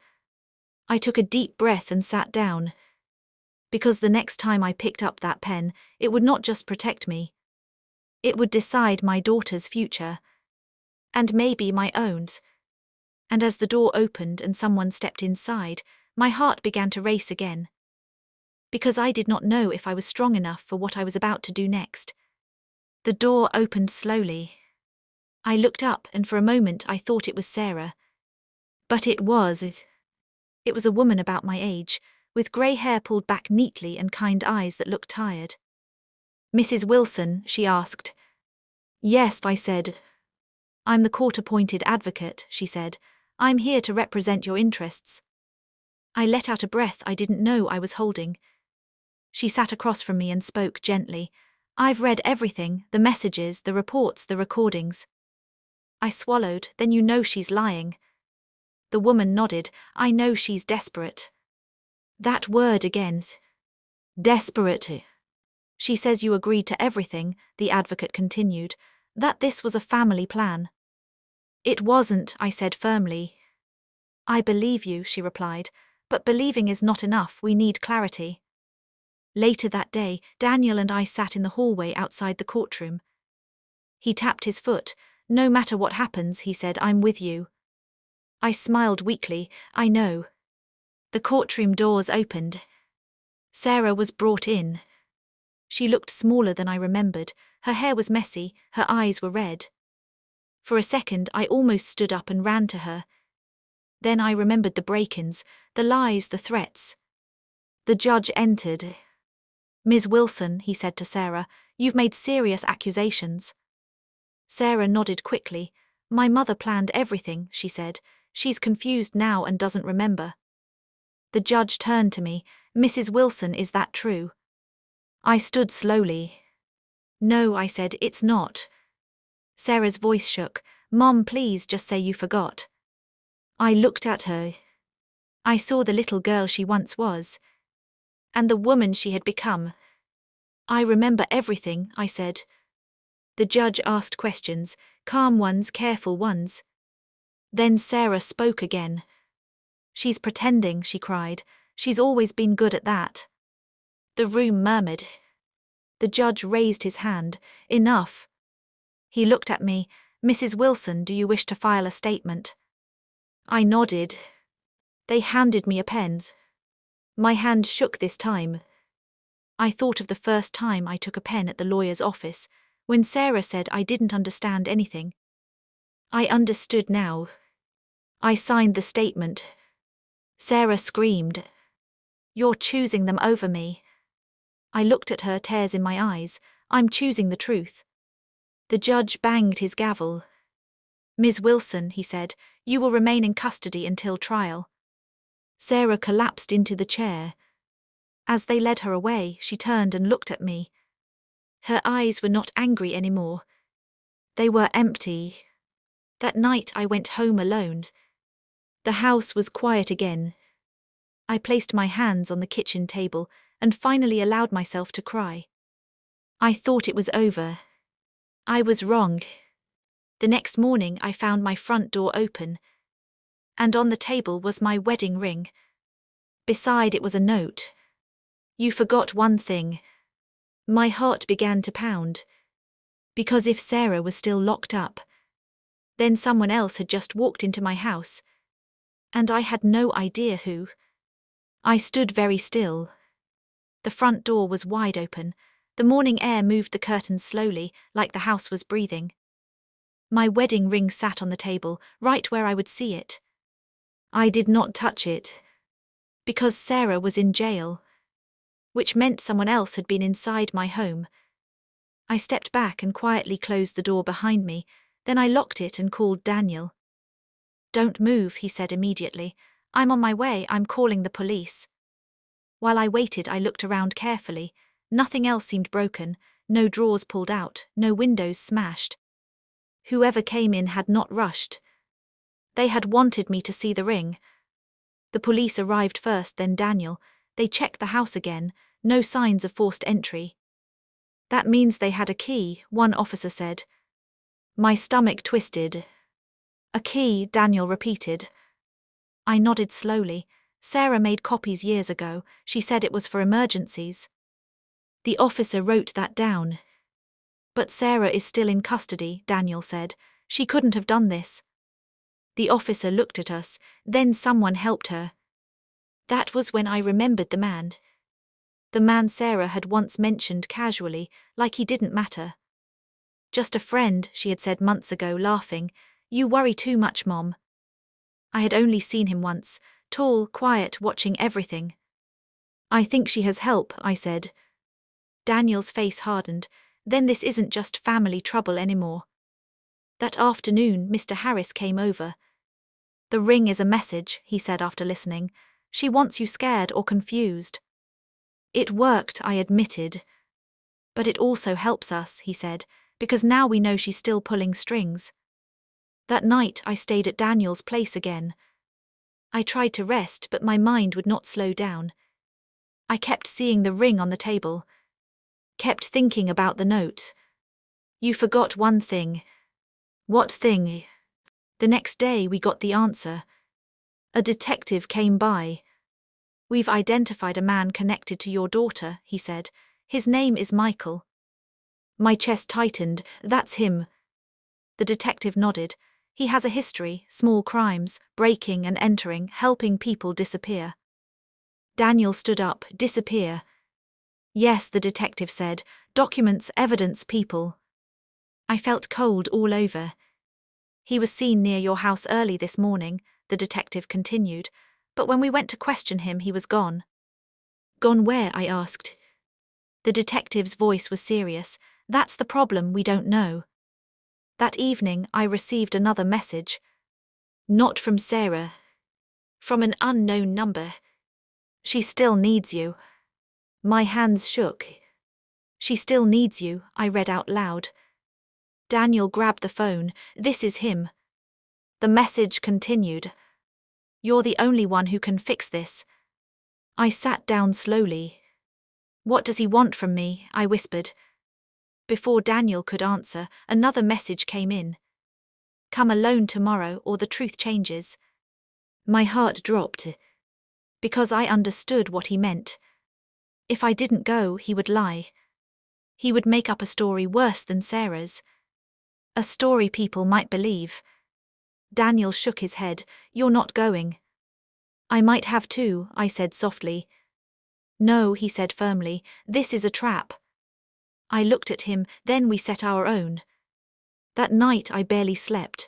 I took a deep breath and sat down. Because the next time I picked up that pen, it would not just protect me. It would decide my daughter's future. And maybe my own. And as the door opened and someone stepped inside, my heart began to race again. Because I did not know if I was strong enough for what I was about to do next. The door opened slowly. I looked up and for a moment I thought it was Sarah. But it was a woman about my age, with grey hair pulled back neatly and kind eyes that looked tired. "Mrs. Wilson?" she asked. "Yes," I said. "I'm the court-appointed advocate," she said. "I'm here to represent your interests." I let out a breath I didn't know I was holding. She sat across from me and spoke gently. "I've read everything, the messages, the reports, the recordings." I swallowed. "Then you know she's lying." The woman nodded. "I know she's desperate." That word again. Desperate. "She says you agreed to everything," the advocate continued, "that this was a family plan." "It wasn't," I said firmly. "I believe you," she replied, "but believing is not enough, we need clarity." Later that day, Daniel and I sat in the hallway outside the courtroom. He tapped his foot. "No matter what happens," he said, "I'm with you." I smiled weakly. "I know." The courtroom doors opened. Sarah was brought in. She looked smaller than I remembered. Her hair was messy, her eyes were red. For a second, I almost stood up and ran to her. Then I remembered the break-ins, the lies, the threats. The judge entered. "Ms. Wilson," he said to Sarah, "you've made serious accusations." Sarah nodded quickly. "My mother planned everything," she said. "She's confused now and doesn't remember." The judge turned to me. "Mrs. Wilson, is that true?" I stood slowly. "No," I said, "it's not." Sarah's voice shook. "Mom, please just say you forgot." I looked at her. I saw the little girl she once was. And the woman she had become. "I remember everything," I said. The judge asked questions, calm ones, careful ones. Then Sarah spoke again. "She's pretending," she cried. "She's always been good at that." The room murmured. The judge raised his hand. "Enough." He looked at me. "Mrs. Wilson, do you wish to file a statement?" I nodded. They handed me a pen. My hand shook this time. I thought of the first time I took a pen at the lawyer's office, when Sarah said I didn't understand anything. I understood now. I signed the statement. Sarah screamed. "You're choosing them over me." I looked at her, tears in my eyes. "I'm choosing the truth." The judge banged his gavel. "Ms. Wilson," he said, "you will remain in custody until trial." Sarah collapsed into the chair. As they led her away, she turned and looked at me. Her eyes were not angry anymore. They were empty. That night I went home alone. The house was quiet again. I placed my hands on the kitchen table and finally allowed myself to cry. I thought it was over. I was wrong. The next morning I found my front door open, and on the table was my wedding ring. Beside it was a note. "You forgot one thing." My heart began to pound. Because if Sarah was still locked up, then someone else had just walked into my house, and I had no idea who. I stood very still. The front door was wide open. The morning air moved the curtains slowly, like the house was breathing. My wedding ring sat on the table, right where I would see it. I did not touch it. Because Sarah was in jail. Which meant someone else had been inside my home. I stepped back and quietly closed the door behind me, then I locked it and called Daniel. "Don't move," he said immediately. "I'm on my way, I'm calling the police." While I waited, I looked around carefully. Nothing else seemed broken, no drawers pulled out, no windows smashed. Whoever came in had not rushed. They had wanted me to see the ring. The police arrived first, then Daniel. They checked the house again, no signs of forced entry. That means they had a key, one officer said. My stomach twisted. A key, Daniel repeated. I nodded slowly. Sarah made copies years ago. She said it was for emergencies. The officer wrote that down. But Sarah is still in custody, Daniel said. She couldn't have done this. The officer looked at us, then someone helped her. That was when I remembered the man. The man Sarah had once mentioned casually, like he didn't matter. Just a friend, she had said months ago, laughing. You worry too much, Mom. I had only seen him once, tall, quiet, watching everything. I think she has help, I said. Daniel's face hardened. Then this isn't just family trouble anymore. That afternoon, Mr. Harris came over. The ring is a message, he said after listening. She wants you scared or confused. It worked, I admitted. But it also helps us, he said, because now we know she's still pulling strings. That night I stayed at Daniel's place again. I tried to rest, but my mind would not slow down. I kept seeing the ring on the table. Kept thinking about the note. You forgot one thing. What thing? The next day we got the answer. A detective came by. We've identified a man connected to your daughter, he said. His name is Michael. My chest tightened. That's him. The detective nodded. He has a history, small crimes, breaking and entering, helping people disappear. Daniel stood up. Disappear? Yes, the detective said. Documents, evidence, people. I felt cold all over. He was seen near your house early this morning, the detective continued, but when we went to question him, he was gone. Gone where? I asked. The detective's voice was serious. That's the problem, we don't know. That evening, I received another message. Not from Sarah. From an unknown number. She still needs you. My hands shook. She still needs you, I read out loud. Daniel grabbed the phone. This is him. The message continued. You're the only one who can fix this. I sat down slowly. What does he want from me? I whispered. Before Daniel could answer, another message came in. Come alone tomorrow or the truth changes. My heart dropped. Because I understood what he meant. If I didn't go, he would lie. He would make up a story worse than Sarah's. A story people might believe. Daniel shook his head. You're not going. I might have to, I said softly. No, he said firmly. This is a trap. I looked at him, then we set our own. That night I barely slept.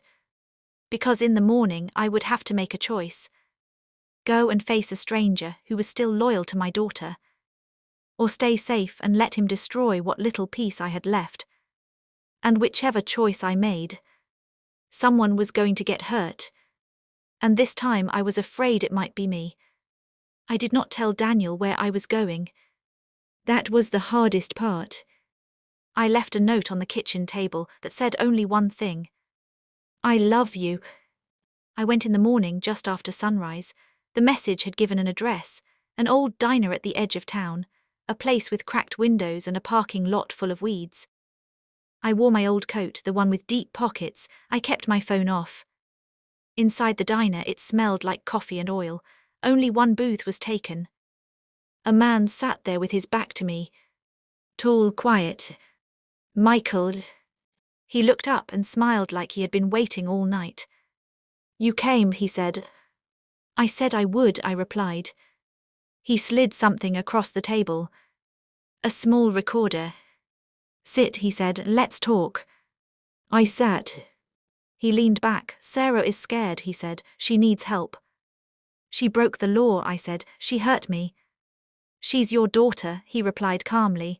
Because in the morning I would have to make a choice. Go and face a stranger who was still loyal to my daughter. Or stay safe and let him destroy what little peace I had left. And whichever choice I made, someone was going to get hurt. And this time I was afraid it might be me. I did not tell Daniel where I was going. That was the hardest part. I left a note on the kitchen table that said only one thing. I love you. I went in the morning just after sunrise. The message had given an address, an old diner at the edge of town, a place with cracked windows and a parking lot full of weeds. I wore my old coat, the one with deep pockets. I kept my phone off. Inside the diner it smelled like coffee and oil. Only one booth was taken. A man sat there with his back to me. Tall, quiet. Michael. He looked up and smiled like he had been waiting all night. You came, he said. I said I would, I replied. He slid something across the table. A small recorder. Sit, he said, let's talk. I sat. He leaned back. Sarah is scared, he said. She needs help. She broke the law, I said. She hurt me. She's your daughter, he replied calmly.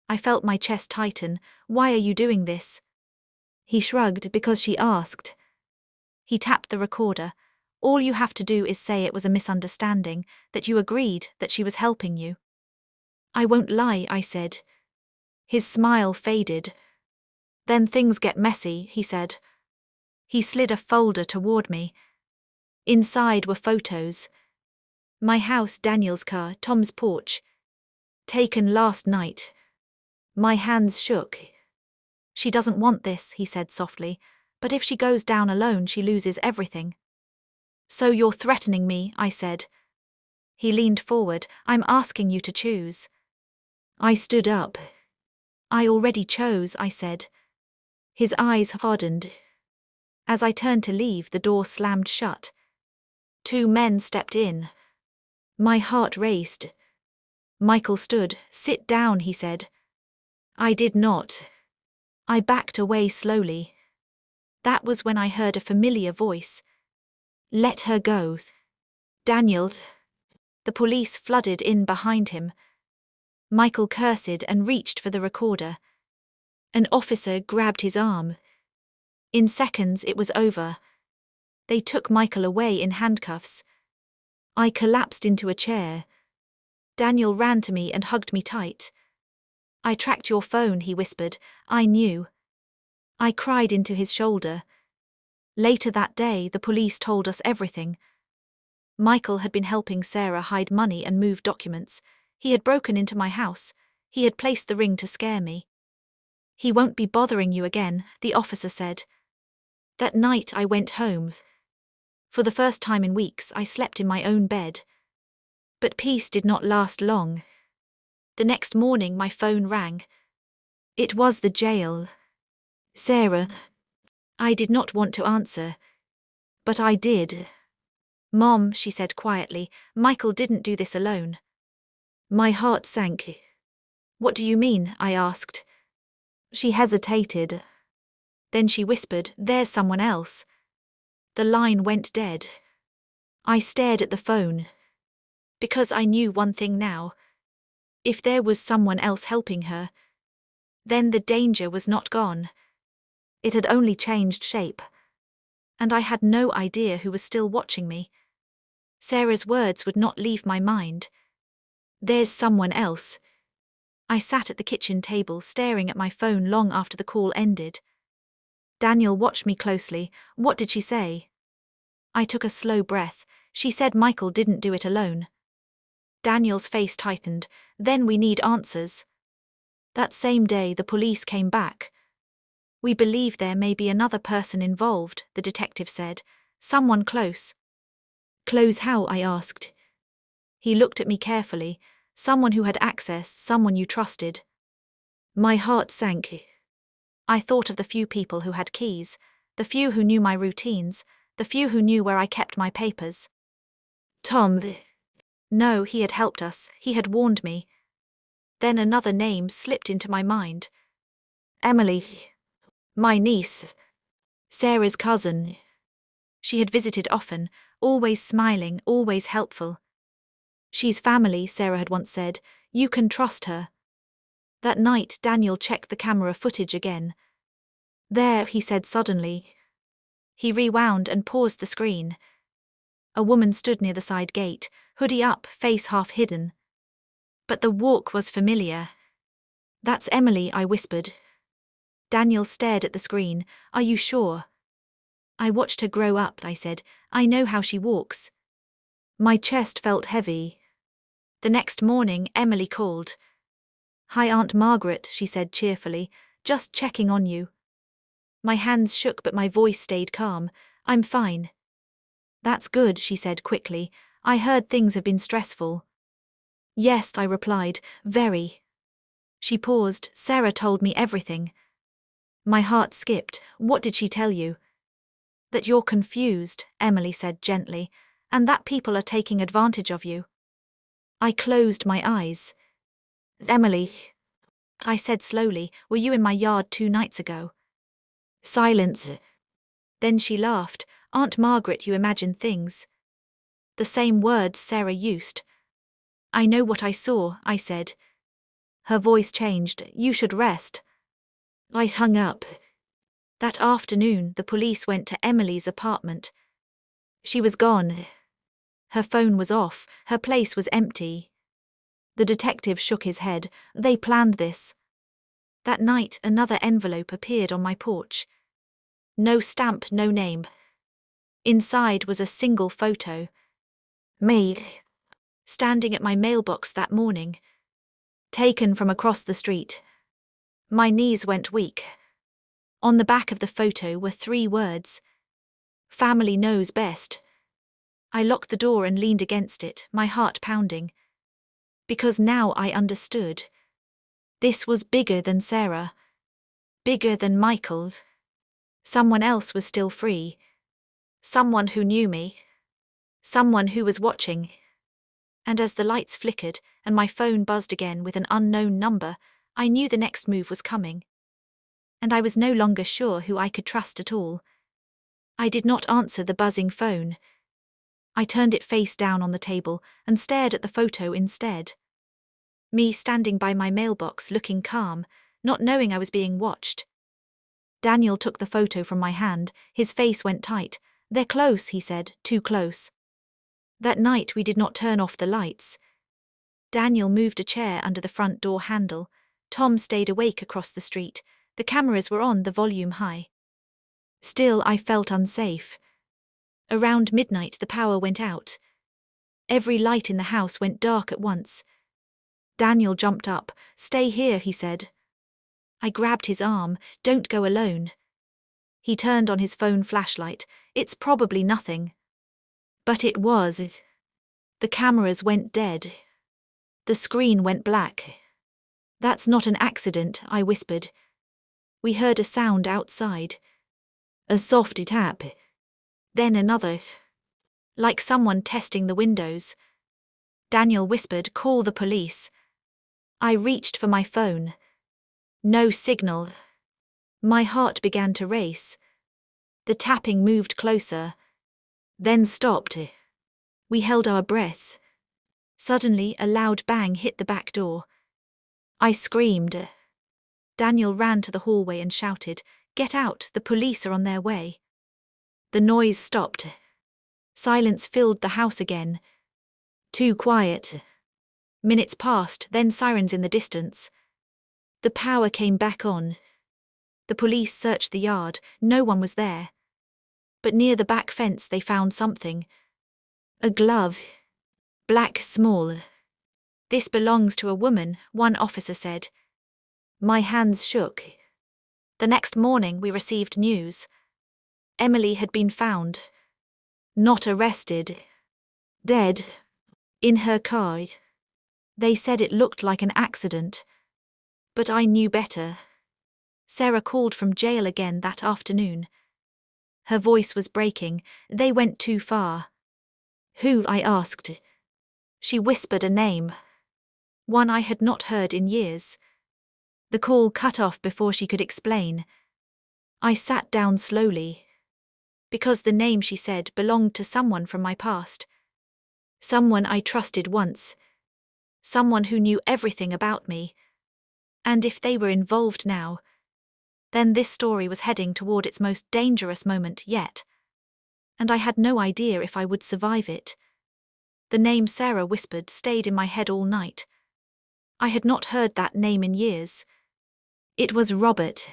I felt my chest tighten. Why are you doing this? He shrugged. Because she asked. He tapped the recorder. All you have to do is say it was a misunderstanding, that you agreed, that she was helping you. I won't lie, I said. His smile faded. Then things get messy, he said. He slid a folder toward me. Inside were photos. My house, Daniel's car, Tom's porch. Taken last night. My hands shook. She doesn't want this, he said softly, but if she goes down alone, she loses everything. So you're threatening me, I said. He leaned forward. I'm asking you to choose. I stood up. I already chose, I said. His eyes hardened. As I turned to leave, the door slammed shut. 2 men stepped in. My heart raced. Michael stood. Sit down, he said. I did not. I backed away slowly. That was when I heard a familiar voice. Let her go. Daniel. The police flooded in behind him. Michael cursed and reached for the recorder. An officer grabbed his arm. In seconds it was over. They took Michael away in handcuffs. I collapsed into a chair. Daniel ran to me and hugged me tight. I tracked your phone, he whispered. I knew. I cried into his shoulder. Later that day, the police told us everything. Michael had been helping Sarah hide money and move documents. He had broken into my house. He had placed the ring to scare me. He won't be bothering you again, the officer said. That night I went home. For the first time in weeks, I slept in my own bed. But peace did not last long. The next morning my phone rang. It was the jail. Sarah. I did not want to answer. But I did. Mom, she said quietly, Michael didn't do this alone. My heart sank. What do you mean? I asked. She hesitated. Then she whispered, there's someone else. The line went dead. I stared at the phone. Because I knew one thing now. If there was someone else helping her, then the danger was not gone. It had only changed shape. And I had no idea who was still watching me. Sarah's words would not leave my mind. There's someone else. I sat at the kitchen table staring at my phone long after the call ended. Daniel watched me closely. What did she say? I took a slow breath. She said Michael didn't do it alone. Daniel's face tightened. Then we need answers. That same day the police came back. We believe there may be another person involved, the detective said. Someone close. Close how? I asked. He looked at me carefully. Someone who had access, someone you trusted. My heart sank. I thought of the few people who had keys, the few who knew my routines, the few who knew where I kept my papers. Tom. No, he had helped us, he had warned me. Then another name slipped into my mind. Emily. My niece. Sarah's cousin. She had visited often, always smiling, always helpful. She's family, Sarah had once said. You can trust her. That night, Daniel checked the camera footage again. There, he said suddenly. He rewound and paused the screen. A woman stood near the side gate, hoodie up, face half hidden. But the walk was familiar. That's Emily, I whispered. Daniel stared at the screen. Are you sure? I watched her grow up, I said. I know how she walks. My chest felt heavy. The next morning, Emily called. Hi, Aunt Margaret, she said cheerfully. Just checking on you. My hands shook but my voice stayed calm. I'm fine. That's good, she said quickly. I heard things have been stressful. Yes, I replied, very. She paused. Sarah told me everything. My heart skipped. What did she tell you? That you're confused, Emily said gently, and that people are taking advantage of you. I closed my eyes. Emily, I said slowly, were you in my yard 2 nights ago? Silence. Then she laughed. Aunt Margaret, you imagine things. The same words Sarah used. I know what I saw, I said. Her voice changed. You should rest. I hung up. That afternoon, the police went to Emily's apartment. She was gone. Her phone was off. Her place was empty. The detective shook his head. They planned this. That night, another envelope appeared on my porch. No stamp, no name. Inside was a single photo. Me, standing at my mailbox that morning. Taken from across the street. My knees went weak. On the back of the photo were 3 words. Family knows best. I locked the door and leaned against it, my heart pounding. Because now I understood. This was bigger than Sarah. Bigger than Michael. Someone else was still free. Someone who knew me. Someone who was watching. And as the lights flickered and my phone buzzed again with an unknown number, I knew the next move was coming. And I was no longer sure who I could trust at all. I did not answer the buzzing phone. I turned it face down on the table and stared at the photo instead. Me standing by my mailbox looking calm, not knowing I was being watched. Daniel took the photo from my hand, his face went tight. "They're close," he said, "too close." That night we did not turn off the lights. Daniel moved a chair under the front door handle. Tom stayed awake across the street. The cameras were on, the volume high. Still, I felt unsafe. Around midnight the power went out. Every light in the house went dark at once. Daniel jumped up. "Stay here," he said. I grabbed his arm. "Don't go alone." He turned on his phone flashlight. "It's probably nothing." But it was. The cameras went dead. The screen went black. "That's not an accident," I whispered. We heard a sound outside. A soft tap. Then another. Like someone testing the windows. Daniel whispered, "Call the police." I reached for my phone. No signal. My heart began to race. The tapping moved closer. Then stopped. We held our breaths. Suddenly, a loud bang hit the back door. I screamed. Daniel ran to the hallway and shouted, "Get out, the police are on their way." The noise stopped. Silence filled the house again. Too quiet. Minutes passed, then sirens in the distance. The power came back on. The police searched the yard, no one was there. But near the back fence they found something. A glove. Black, small. "This belongs to a woman," one officer said. My hands shook. The next morning we received news. Emily had been found. Not arrested. Dead. In her car. They said it looked like an accident. But I knew better. Sarah called from jail again that afternoon. Her voice was breaking. "They went too far." "Who?" I asked. She whispered a name. One I had not heard in years. The call cut off before she could explain. I sat down slowly. Because the name she said belonged to someone from my past. Someone I trusted once. Someone who knew everything about me. And if they were involved now, then this story was heading toward its most dangerous moment yet. And I had no idea if I would survive it. The name Sarah whispered stayed in my head all night. I had not heard that name in years. It was Robert.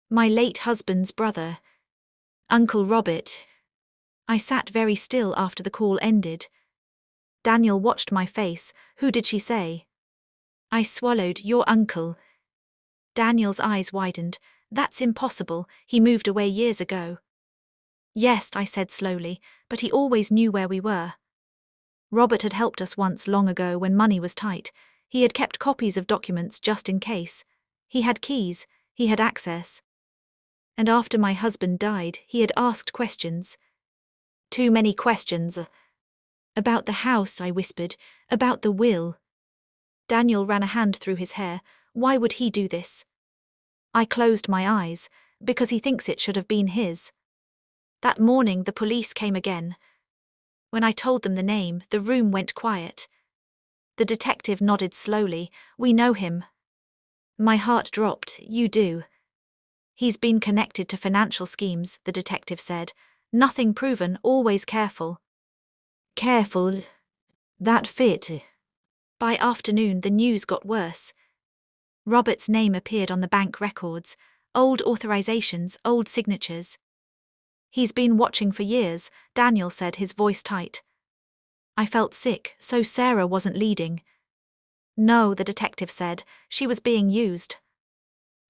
My late husband's brother. Uncle Robert. I sat very still after the call ended. Daniel watched my face. "Who did she say?" I swallowed. "Your uncle." Daniel's eyes widened. "That's impossible. He moved away years ago." "Yes," I said slowly, "but he always knew where we were. Robert had helped us once long ago when money was tight. He had kept copies of documents just in case. He had keys, he had access. And after my husband died, he had asked questions. Too many questions. About the house," I whispered, "about the will." Daniel ran a hand through his hair. "Why would he do this?" I closed my eyes, "Because he thinks it should have been his." That morning the police came again. When I told them the name, the room went quiet. The detective nodded slowly. "We know him." My heart dropped. "You do?" "He's been connected to financial schemes," the detective said. "Nothing proven, always careful." Careful. That fit. By afternoon the news got worse. Robert's name appeared on the bank records, old authorizations, old signatures. He's been watching for years, Daniel said, his voice tight. I felt sick, so Sarah wasn't leading. No, the detective said, she was being used.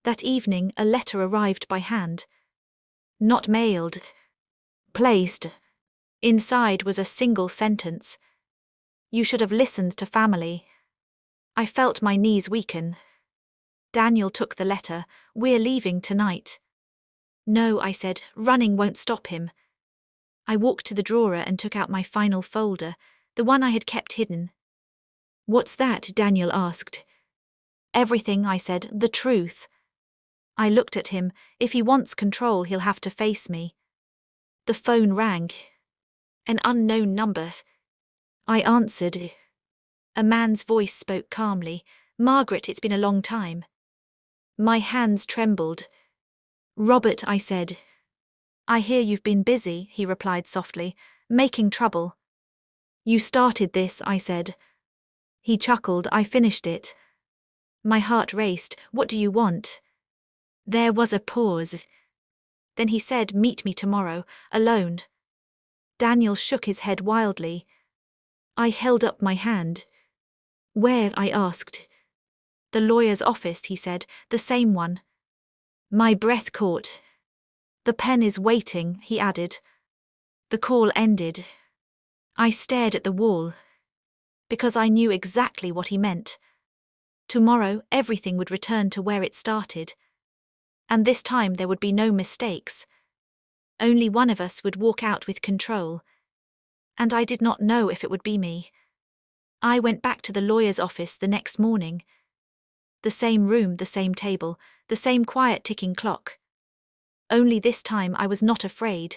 That evening, a letter arrived by hand. Not mailed. Placed. Inside was a single sentence. You should have listened to family. I felt my knees weaken. Daniel took the letter. We're leaving tonight. No, I said, running won't stop him. I walked to the drawer and took out my final folder, the one I had kept hidden. What's that? Daniel asked. Everything, I said, the truth. I looked at him. If he wants control, he'll have to face me. The phone rang. An unknown number. I answered. A man's voice spoke calmly. Margaret, it's been a long time. My hands trembled. Robert, I said. I hear you've been busy, he replied softly, making trouble. You started this, I said. He chuckled. I finished it. My heart raced. What do you want? There was a pause. Then he said, meet me tomorrow, alone. Daniel shook his head wildly. I held up my hand. Where? I asked. The lawyer's office, he said, the same one. My breath caught. The pen is waiting, he added. The call ended. I stared at the wall. Because I knew exactly what he meant. Tomorrow, everything would return to where it started. And this time there would be no mistakes. Only one of us would walk out with control. And I did not know if it would be me. I went back to the lawyer's office the next morning. The same room, the same table, the same quiet ticking clock. Only this time I was not afraid.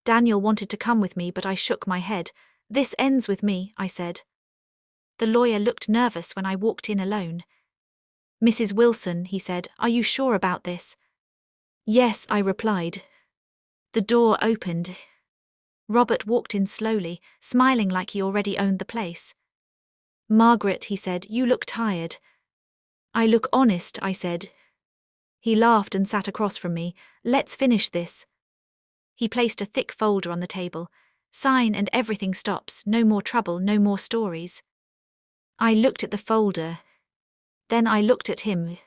Daniel wanted to come with me, but I shook my head. This ends with me, I said. The lawyer looked nervous when I walked in alone. Mrs. Wilson, he said, are you sure about this? Yes, I replied. The door opened. Robert walked in slowly, smiling like he already owned the place. Margaret, he said, you look tired. I look honest, I said. He laughed and sat across from me. Let's finish this. He placed a thick folder on the table. Sign and everything stops, no more trouble, no more stories. I looked at the folder. Then I looked at him.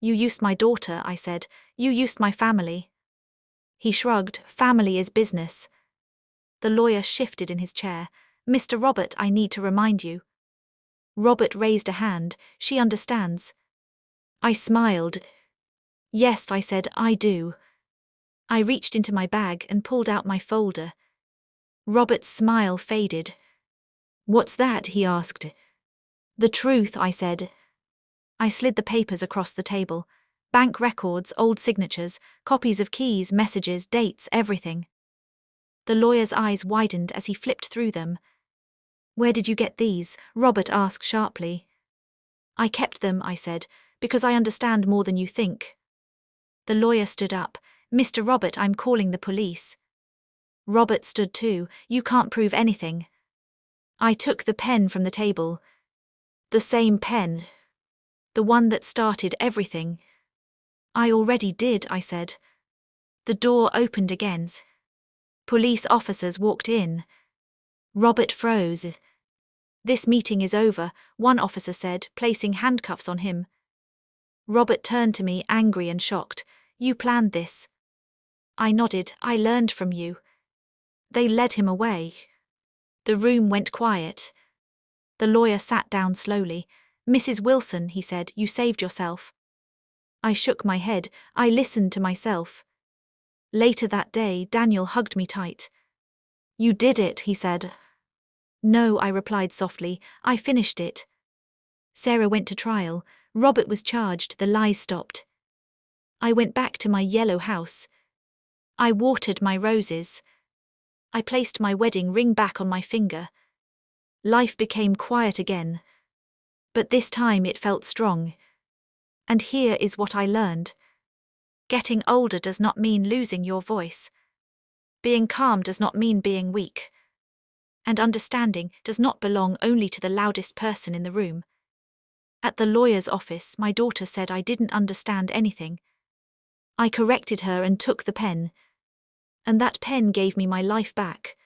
You used my daughter, I said. You used my family. He shrugged. Family is business. The lawyer shifted in his chair. Mr. Robert, I need to remind you. Robert raised a hand. She understands. I smiled. Yes, I said, I do. I reached into my bag and pulled out my folder. Robert's smile faded. What's that? He asked. The truth, I said. I slid the papers across the table. Bank records, old signatures, copies of keys, messages, dates, everything. The lawyer's eyes widened as he flipped through them. Where did you get these? Robert asked sharply. I kept them, I said, because I understand more than you think. The lawyer stood up. Mr. Robert, I'm calling the police. Robert stood too. You can't prove anything. I took the pen from the table. The same pen. The one that started everything. I already did, I said. The door opened again. Police officers walked in. Robert froze. This meeting is over, one officer said, placing handcuffs on him. Robert turned to me, angry and shocked. You planned this. I nodded. I learned from you. They led him away. The room went quiet. The lawyer sat down slowly. Mrs. Wilson, he said, you saved yourself. I shook my head. I listened to myself. Later that day, Daniel hugged me tight. You did it, he said. No, I replied softly. I finished it. Sarah went to trial. Robert was charged. The lies stopped. I went back to my yellow house. I watered my roses. I placed my wedding ring back on my finger. Life became quiet again. But this time it felt strong. And here is what I learned. Getting older does not mean losing your voice. Being calm does not mean being weak. And understanding does not belong only to the loudest person in the room. At the lawyer's office, my daughter said I didn't understand anything. I corrected her and took the pen. And that pen gave me my life back.